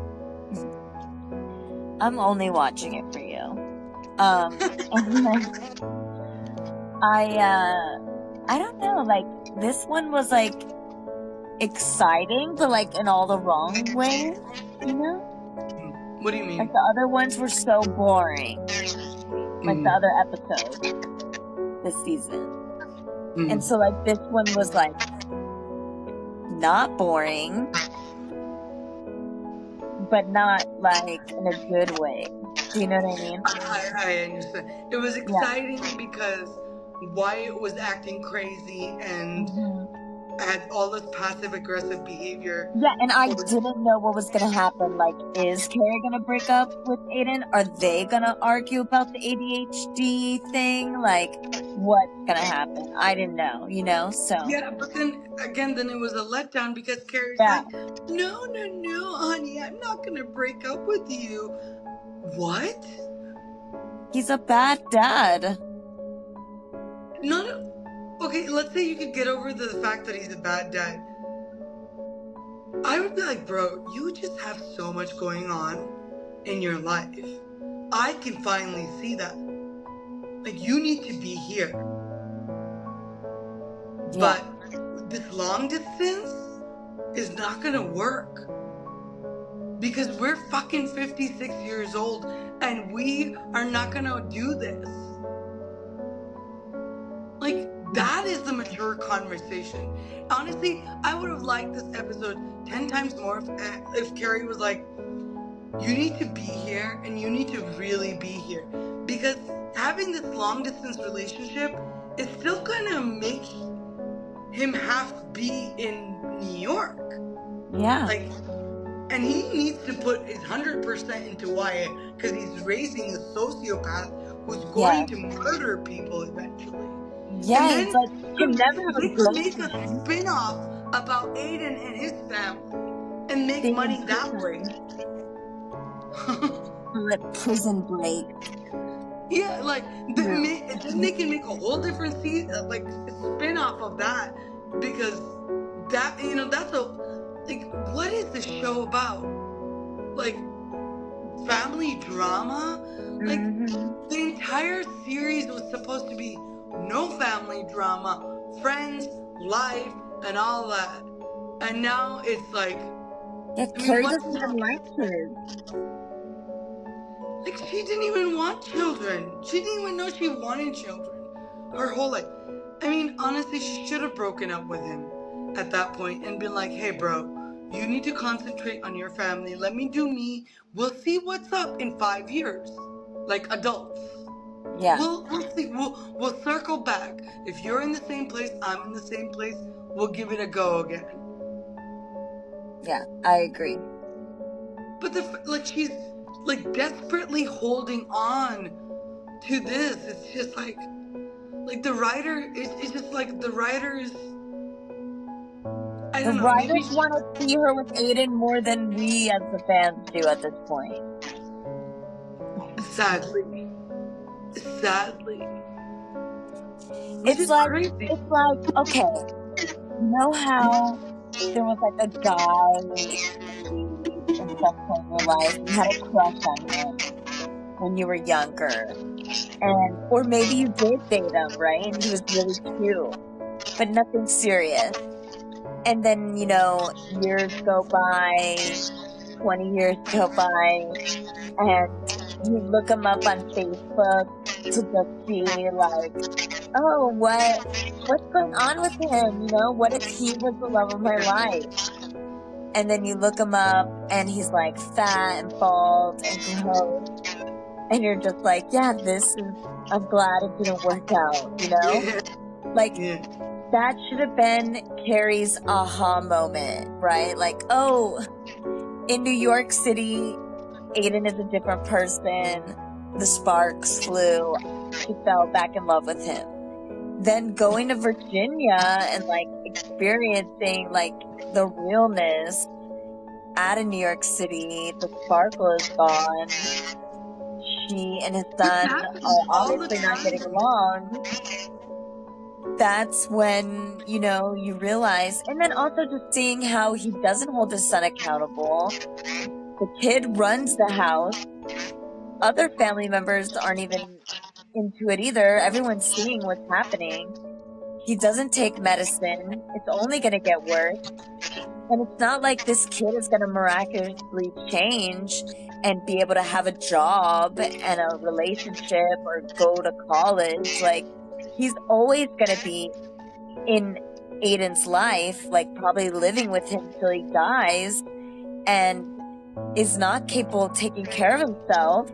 I'm only watching it for you. I don't know, like, this one was, like, exciting, but, like, in all the wrong ways, you know? What do you mean? Like, the other ones were so boring. Like, the other episodes this season. Mm-hmm. And so, like, this one was, like, not boring, but not, like, in a good way. Do you know what I mean? I understand. It was exciting because Wyatt was acting crazy and had all this passive-aggressive behavior. Yeah, and I didn't know what was going to happen. Like, is Carrie going to break up with Aiden? Are they going to argue about the ADHD thing? Like, what's going to happen? I didn't know, you know? So yeah, but then, again, it was a letdown because Carrie's like, no, honey, I'm not going to break up with you. What? He's a bad dad. No. Okay, let's say you could get over the fact that he's a bad dad. I would be like, bro, you just have so much going on in your life. I can finally see that. Like, you need to be here. Yeah. But this long distance is not gonna work. Because we're fucking 56 years old and we are not gonna do this. Like, that is the mature conversation. Honestly, I would have liked this episode 10 times more if Carrie was like, you need to be here and you need to really be here. Because having this long distance relationship is still gonna make him have to be in New York. Yeah. Like, and he needs to put his 100% into Wyatt because he's raising a sociopath who's going to murder people eventually. Yeah, And it's then like you can never have a they could make a girlfriend. spin-off about Aiden and his family and make Being money in that way. Let Prison Break. Yeah, like then they can make a whole different like spin-off of that, because that, that's a, like, what is the show about? Like, family drama? Like, the entire series was supposed to be no family drama, friends, life, and all that. And now it's like, Carrie doesn't even like kids. Like, she didn't even want children. She didn't even know she wanted children her whole life. I mean, honestly, she should have broken up with him at that point and been like, hey, bro, you need to concentrate on your family. Let me do me. We'll see what's up in 5 years. Like adults. Yeah. We'll see. We'll circle back. If you're in the same place, I'm in the same place, we'll give it a go again. Yeah, I agree. But she's like desperately holding on to this. It's just like the writer is, it's just like the writers, I don't know. The writers want to see her with Aiden more than we as the fans do at this point. Sadly. It's like, okay, you know how there was like a guy in some point in your life, you had a crush on him when you were younger, or maybe you did date him, right? And he was really cute, but nothing serious. And then, years go by, 20 years go by, and you look him up on Facebook to just see, like, oh, what's going on with him? What if he was the love of my life? And then you look him up, and he's like fat and bald and gross, and you're just like, yeah, I'm glad it didn't work out, That should have been Carrie's aha moment, right? Like, oh, in New York City, Aiden is a different person. The sparks flew. She fell back in love with him. Then going to Virginia and like experiencing like the realness out of New York City, the sparkle is gone. She and his son are obviously not getting along. That's when, you realize, and then also just seeing how he doesn't hold his son accountable. The kid runs the house. Other family members aren't even into it either. Everyone's seeing what's happening. He doesn't take medicine. It's only going to get worse. And it's not like this kid is going to miraculously change and be able to have a job and a relationship or go to college. Like, he's always going to be in Aiden's life, like probably living with him till he dies, and is not capable of taking care of himself.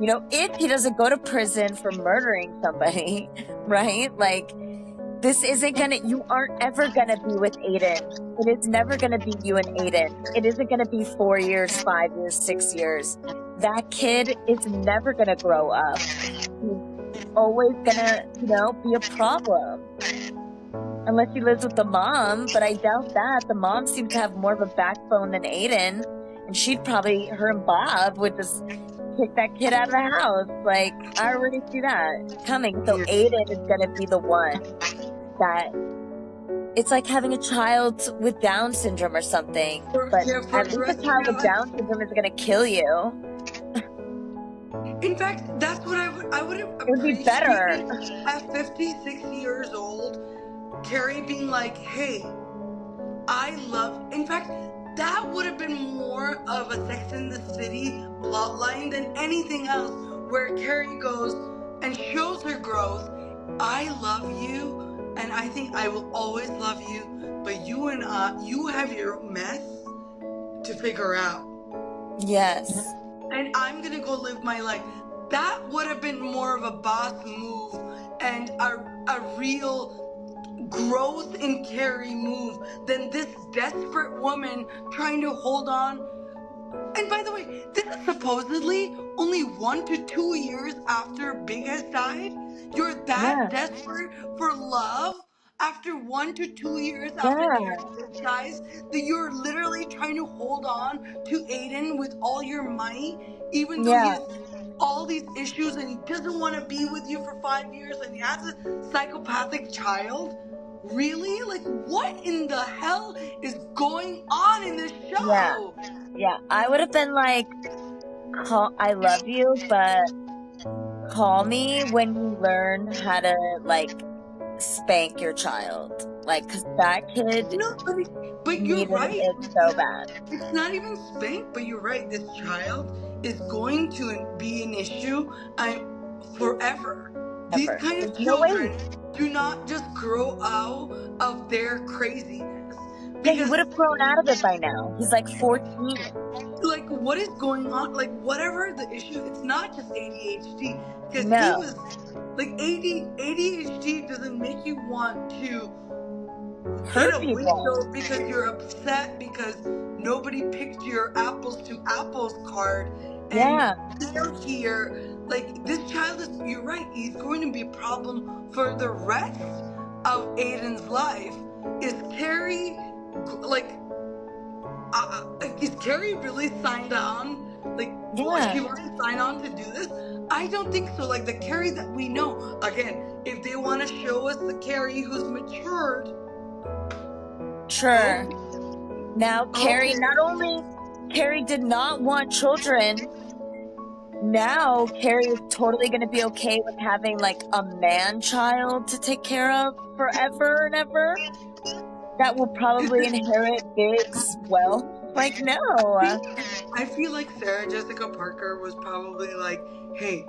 If he doesn't go to prison for murdering somebody, right? Like, you aren't ever gonna be with Aiden. It is never gonna be you and Aiden. It isn't gonna be 4 years, 5 years, 6 years. That kid is never gonna grow up. He's always gonna, be a problem. Unless he lives with the mom, but I doubt that. The mom seems to have more of a backbone than Aiden. And her and Bob would just kick that kid out of the house. Like, I already see that coming. So Aiden is going to be the one that, it's like having a child with Down syndrome or something. But at least a child with Down syndrome is going to kill you. In fact, that's what I would have appreciated. It would be better. At 50, 60 years old, Carrie being like, hey, in fact, that would have been more of a Sex and the City plotline than anything else, where Carrie goes and shows her growth. I love you, and I think I will always love you, but you have your mess to figure out. Yes. And I'm gonna go live my life. That would have been more of a boss move and a real growth in Carrie move than this desperate woman trying to hold on And by the way, this is supposedly only 1 to 2 years after Big has died. You're that desperate for love after 1 to 2 years after Big dies that you're literally trying to hold on to Aiden with all your might, even though he has all these issues and he doesn't want to be with you for 5 years and he has a psychopathic child. Really? Like, what in the hell is going on in this show? Yeah, I would have been like, I love you, but call me when you learn how to, like, spank your child. Like, because that kid but you're right. It so bad. It's not even spank, but you're right. This child is going to be an issue forever. These kind of children do not just grow out of their craziness. Yeah, he would have grown out of it by now. He's like 14. Like, what is going on? Like, whatever the issue, it's not just ADHD. Because he was, like, ADHD doesn't make you want to hit a window because you're upset because nobody picked your apples to apples card. And they're here. Like, this child is, you're right, he's going to be a problem for the rest of Aiden's life. Is Carrie, like, is Carrie really signed on? Like, she wants to sign on to do this? I don't think so. Like, the Carrie that we know, again, if they want to show us the Carrie who's matured. Sure. Now, Carrie, not only Carrie did not want children, now Carrie is totally going to be okay with having, like, a man-child to take care of forever and ever. That will probably inherit Big's wealth. Like, no. I feel like Sarah Jessica Parker was probably like, hey,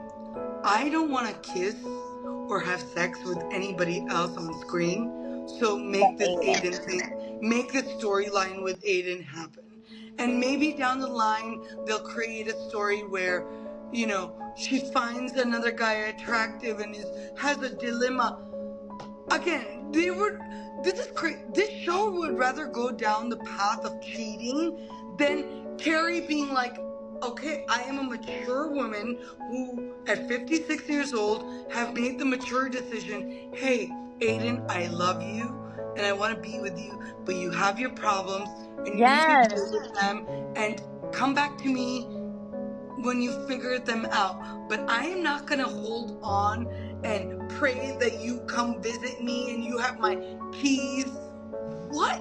I don't want to kiss or have sex with anybody else on screen, so make this Aiden thing, make this storyline with Aiden happen. And maybe down the line, they'll create a story where, you know, she finds another guy attractive and has a dilemma. Again, this is crazy. This show would rather go down the path of cheating than Carrie being like, okay, I am a mature woman who, at 56 years old, have made the mature decision, hey, Aiden, I love you, and I want to be with you, but you have your problems, and you need to deal with them, and come back to me when you figure them out. But I am not going to hold on and pray that you come visit me and you have my keys. What?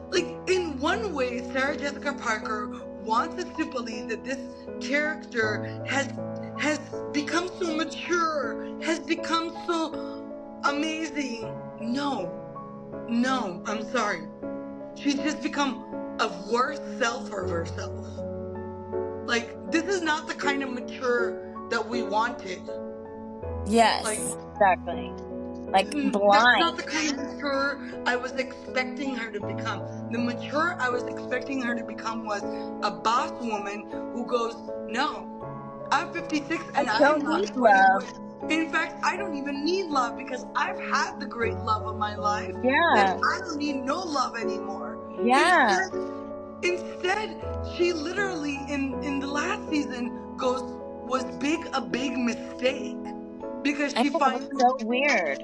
Like, in one way, Sarah Jessica Parker wants us to believe that this character has become so mature, has become so amazing. No, I'm sorry. She's just become a worse self of herself. Like, this is not the kind of mature that we wanted. Yes, like, exactly. Like, blind. That's not the kind of mature I was expecting her to become. The mature I was expecting her to become was a boss woman who goes, no, I'm 56 and I don't need love. In fact, I don't even need love because I've had the great love of my life. Yeah. And I don't need no love anymore. Yeah. Instead, she literally, in the last season, goes, was Big a big mistake? Because she finds it so weird.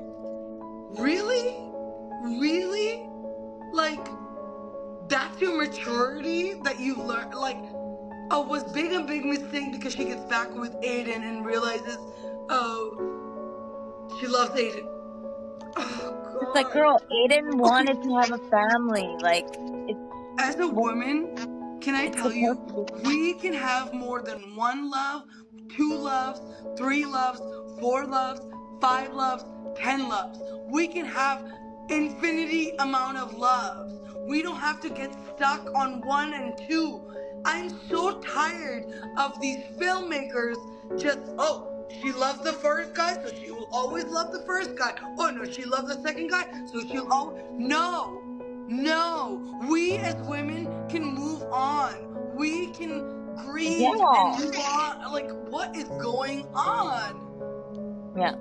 Really? Like, that's your maturity that you've learned? Like, oh, was Big a big mistake because she gets back with Aiden and realizes, oh, she loves Aiden. Oh, God. It's like, girl, Aiden wanted to have a family. Like, as a woman, can I tell you, we can have more than 1 love, 2 loves, 3 loves, 4 loves, 5 loves, 10 loves. We can have infinity amount of loves. We don't have to get stuck on 1 and 2. I'm so tired of these filmmakers just, oh, she loves the first guy, so she will always love the first guy. Oh, no, she loves the second guy, so she'll always... No, we as women can move on. We can grieve and move on. Like, what is going on? Yeah.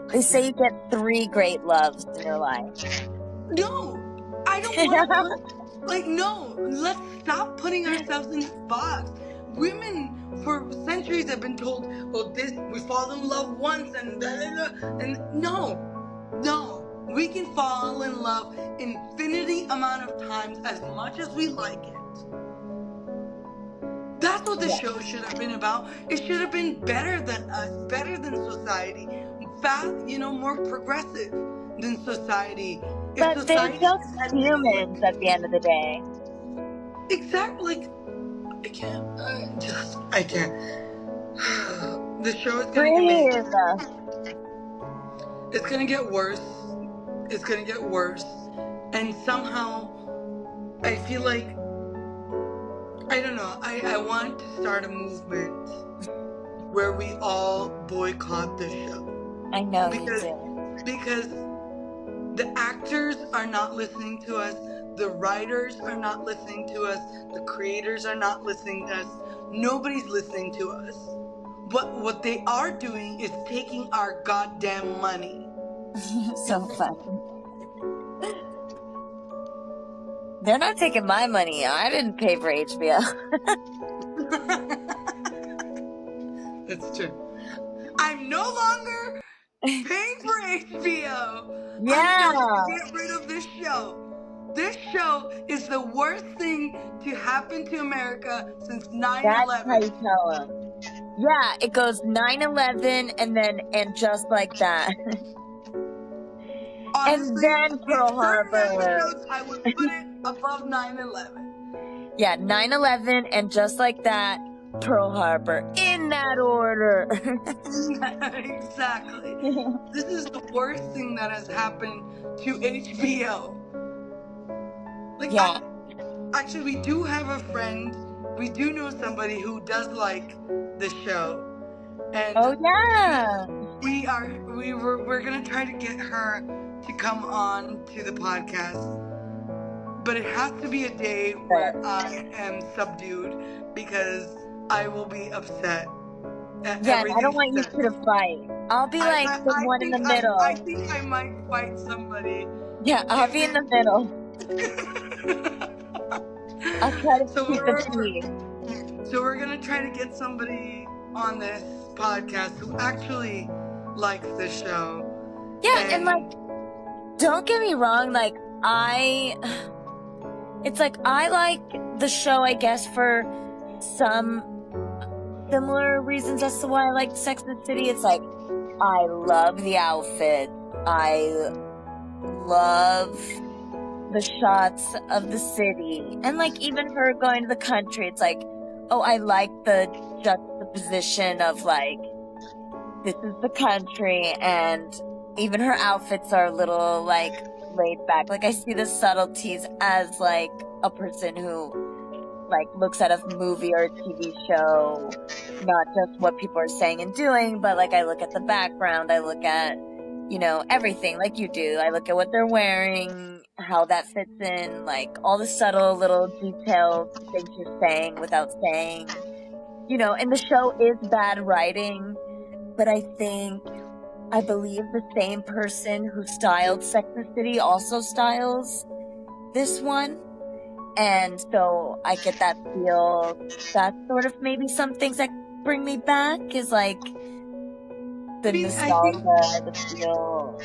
They say you get 3 great loves in your life. No, I don't want Like, no, let's stop putting ourselves in this box. Women for centuries have been told, "Oh, this we fall in love once," and no, we can fall in love infinity amount of times as much as we like it. That's what the show should have been about. It should have been better than us, better than society, fast, more progressive than society. But they're just humans at the end of the day. Exactly. Like, I can't. The show is gonna it's gonna get worse. It's gonna get worse. And somehow, I feel like, I don't know, I want to start a movement where we all boycott the show. I know you do. Because the actors are not listening to us. The writers are not listening to us. The creators are not listening to us. Nobody's listening to us. But what they are doing is taking our goddamn money. So funny. They're not taking my money. I didn't pay for HBO. That's true. I'm no longer paying for HBO. Yeah. I'm going to get rid of this show. This show is the worst thing to happen to America since 9/11. That's how you tell them. Yeah, it goes 9/11 and just like that. Honestly, and then Pearl Harbor. I would put it above 9/11. Yeah, 9/11 and just like that, Pearl Harbor. In that order. Exactly. This is the worst thing that has happened to HBO. Like, yeah. Actually, we do have a friend. We do know somebody who does like the show. And oh yeah. We're gonna try to get her to come on to the podcast. But it has to be a day where I am subdued because I will be upset. Yeah, I don't want you to fight. I'll be like the one in the middle. I think I might fight somebody. Yeah, I'll be in the middle. I'll try to keep the peace. So we're gonna try to get somebody on this podcast who actually likes the show. Yeah, and like, don't get me wrong, like, it's like, I like the show, I guess, for some similar reasons as to why I like Sex and the City. It's like, I love the outfit. I love the shots of the city. And like, even her going to the country, it's like, oh, I like the juxtaposition of like, this is the country, and even her outfits are a little like laid back. Like, I see the subtleties as like a person who like looks at a movie or a TV show, not just what people are saying and doing, but like I look at the background, I look at, everything like you do. I look at what they're wearing, how that fits in, like all the subtle little details, things you're saying without saying, and the show is bad writing, but I believe the same person who styled Sex and the City also styles this one. And so I get that feel. That's sort of maybe some things that bring me back is like the nostalgia, the feel.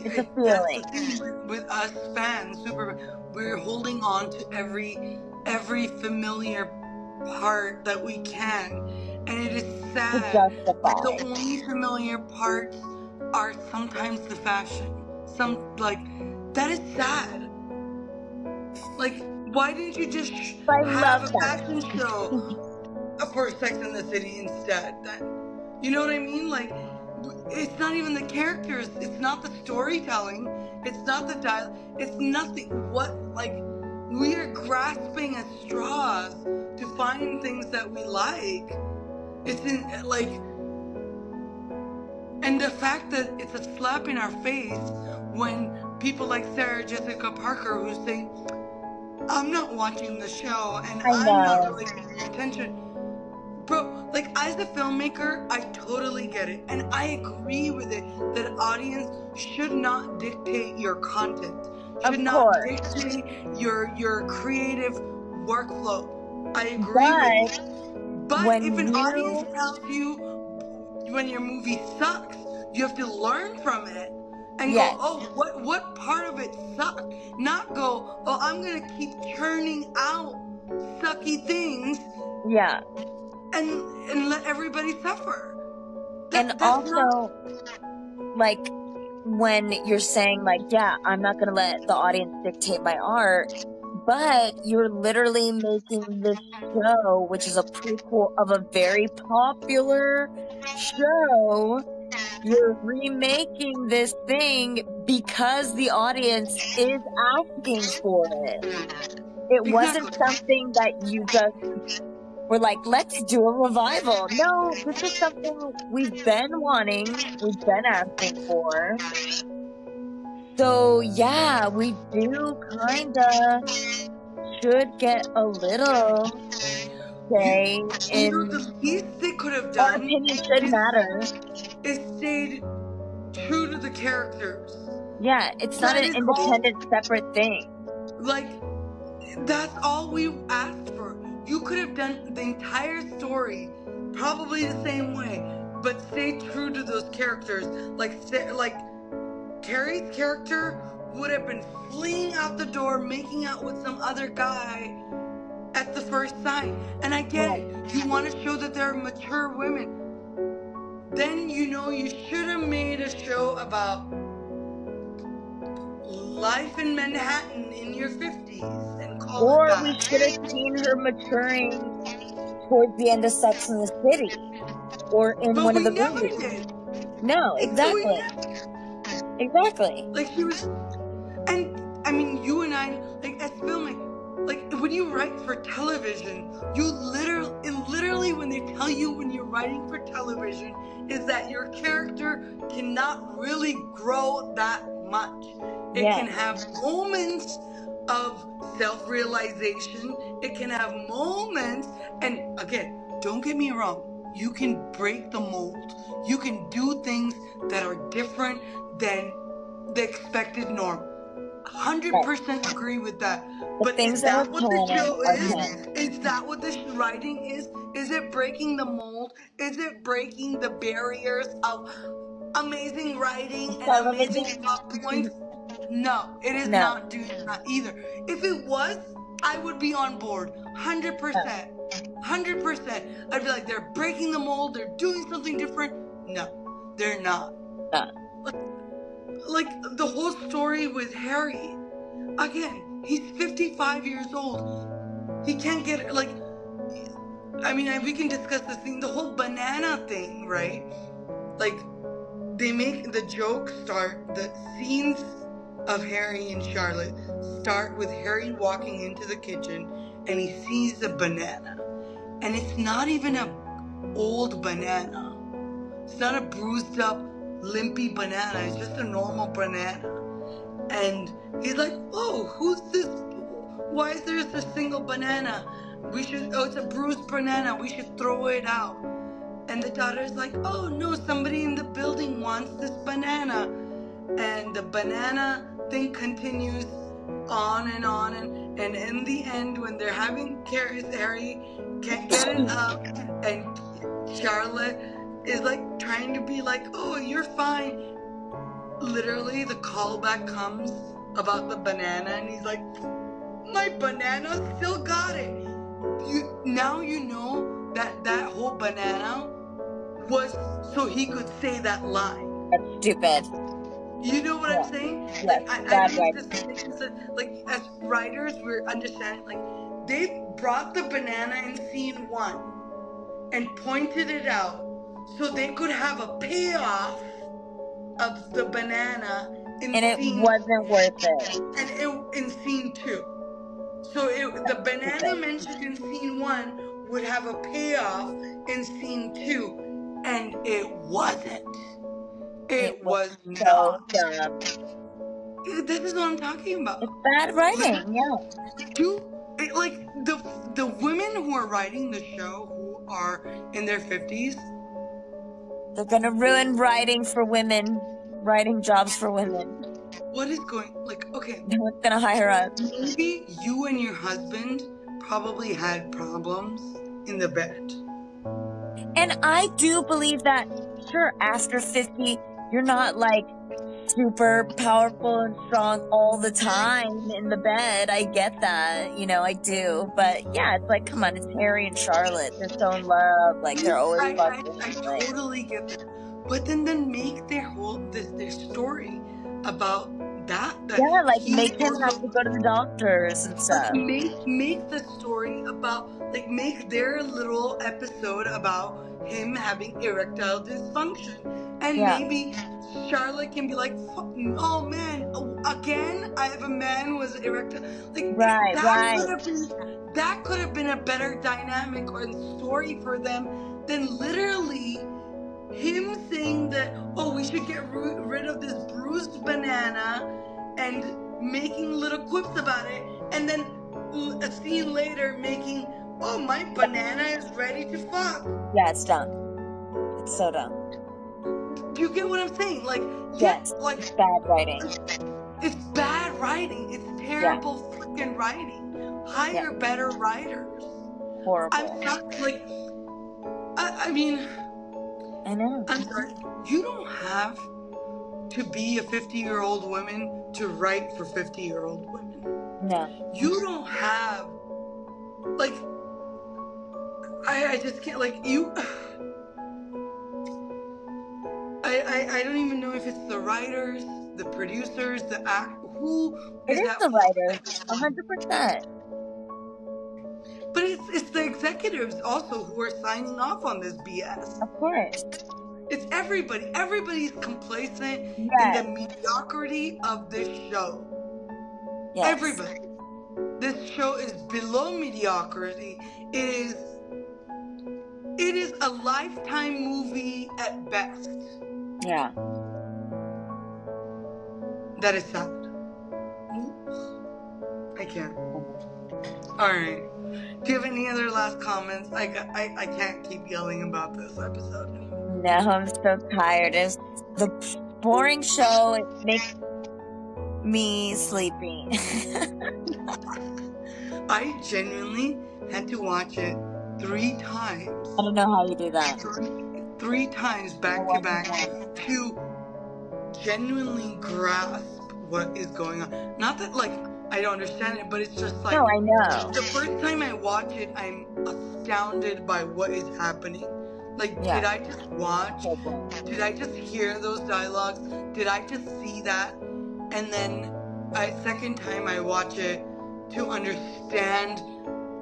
It's a feeling. That's the thing with us fans, we're holding on to every familiar part that we can. And it is sad. Like, the only familiar parts are sometimes the fashion. That is sad. Like, why didn't you just have a fashion show for Sex and the City instead? You know what I mean? Like, it's not even the characters. It's not the storytelling. It's not the dialogue. It's nothing. We are grasping at straws to find things that we like. And the fact that it's a slap in our face when people like Sarah Jessica Parker who say, I'm not watching the show and I'm not really paying attention. Bro, like, as a filmmaker, I totally get it. And I agree with it that audience should not dictate your content. should not dictate your creative workflow. I agree with you. But if an audience tells you when your movie sucks, you have to learn from it and go, oh, what part of it sucked? Not go, oh, I'm gonna keep churning out sucky things. Yeah. And let everybody suffer. And also, like, when you're saying, like, yeah, I'm not gonna let the audience dictate my art, but you're literally making this show, which is a prequel of a very popular show. You're remaking this thing because the audience is asking for it. It wasn't something that you just were like, let's do a revival. No, this is something we've been wanting, we've been asking for. So yeah, we do kinda should get a little say in the least they could have done. Our opinion should matter. It stayed true to the characters. Yeah, it's not an independent, separate thing. Like, that's all we asked for. You could have done the entire story probably the same way, but stay true to those characters. Like Carrie's character would have been fleeing out the door, making out with some other guy at the first sign. And I get it. You want to show that they're mature women. Then you should have made a show about life in Manhattan in your 50s and call or it that. We should have seen her maturing towards the end of Sex and the City, or in one of the movies. Did. No, exactly. Exactly. Like she was, and I mean, you and I, like as filming, like when you write for television, you literally when they tell you when you're writing for television is that your character cannot really grow that much. It can have moments of self-realization. It can have moments, and again, don't get me wrong, you can break the mold. You can do things that are different than the expected norm. 100% agree with that. But is that what the show is? Is that what the writing is? Is it breaking the mold? Is it breaking the barriers of amazing writing and amazing plot points? No, it is not doing that either. If it was, I would be on board. 100%. 100%. I'd be like, they're breaking the mold. They're doing something different. No, they're not. Like the whole story with Harry. Again, he's 55 years old. He can't get, like, I mean, we can discuss this thing, the whole banana thing, right? Like, they make the joke start, the scenes of Harry and Charlotte start with Harry walking into the kitchen and he sees a banana. And it's not even an old banana. It's not a bruised up, limpy banana. It's just a normal banana. And he's like, oh, who's this? Why is there just a single banana? It's a bruised banana. We should throw it out. And the daughter's like, oh no, somebody in the building wants this banana. And the banana thing continues on and on. And in the end, when they're having Harry can't get it up, and Charlotte is like trying to be like, oh, you're fine. Literally, the callback comes about the banana, and he's like, my banana still got it. Now you know that whole banana was so he could say that line. That's stupid. You know what I'm saying? Yes, like as writers, we're understanding, like, they brought the banana in scene 1 and pointed it out so they could have a payoff of the banana in scene, it wasn't worth it. And in scene 2. So the banana mentioned in scene 1 would have a payoff in scene 2, and it wasn't. It was not. This is what I'm talking about. It's bad writing, Like the women who are writing the show, who are in their 50s, they're gonna ruin writing for women, writing jobs for women. What is going, like, okay. okay. No one's gonna hire us. Maybe you and your husband probably had problems in the bed. And I do believe that, sure, after 50, you're not like super powerful and strong all the time in the bed. I get that, you know, I do. But yeah, it's like, come on, it's Harry and Charlotte. They're so in love, like they're always fucking. I totally get that. But then make their their story about that yeah, like make him have to go to the doctors and stuff. Like make the story about, like, make their little episode about him having erectile dysfunction, and maybe Charlotte can be like, oh man, again, I have a man who has erectile, like, that could have been a better dynamic or story for them than literally him saying that, oh, we should get rid of this bruised banana, and making little quips about it, and then a scene later making, oh, my banana is ready to fuck. Yeah, it's dumb. It's so dumb. Do you get what I'm saying? Like, yes, like, it's bad writing. It's bad writing. It's terrible freaking writing. Hire better writers. Horrible. I'm not, like, I mean, I know. I'm sorry. You don't have to be a 50-year-old woman to write for 50-year-old women. No. You don't have, like, I just can't, like, you, I don't even know if it's the writers, the producers, the who is that? It is the writers, 100%. But it's the executives also who are signing off on this BS. Of course. It's everybody. Everybody's complacent in the mediocrity of this show. Yes. Everybody. This show is below mediocrity. It is a Lifetime movie at best. Yeah. That is sad. I can't. Alright. Do you have any other last comments? I can't keep yelling about this episode anymore. No, I'm so tired. It's the boring show. It makes me sleepy. I genuinely had to watch it 3 times. I don't know how you do that. 3 times back to back to genuinely grasp what is going on. Not that, like, I don't understand it, but it's just like, no, I know. The first time I watch it, I'm astounded by what is happening. Like, did I just watch? Did I just hear those dialogues? Did I just see that? And then second time I watch it to understand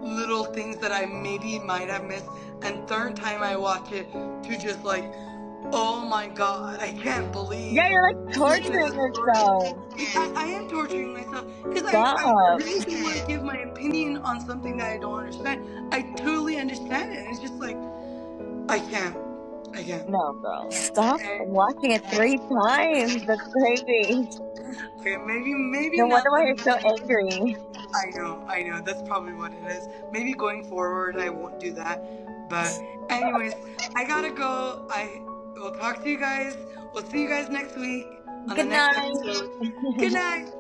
little things that I maybe might have missed. And third time I watch it to just like, oh my god, I can't believe. Yeah, you're like torturing yourself. I am torturing myself because I really do want to give my opinion on something that I don't understand. I totally understand it. It's just like, I can't. No, bro. Stop watching it 3 times. That's crazy. Okay, maybe. No wonder why you're so angry. I know. That's probably what it is. Maybe going forward, I won't do that. But anyways, I gotta go. We'll talk to you guys. We'll see you guys next week on the next episode. Good night.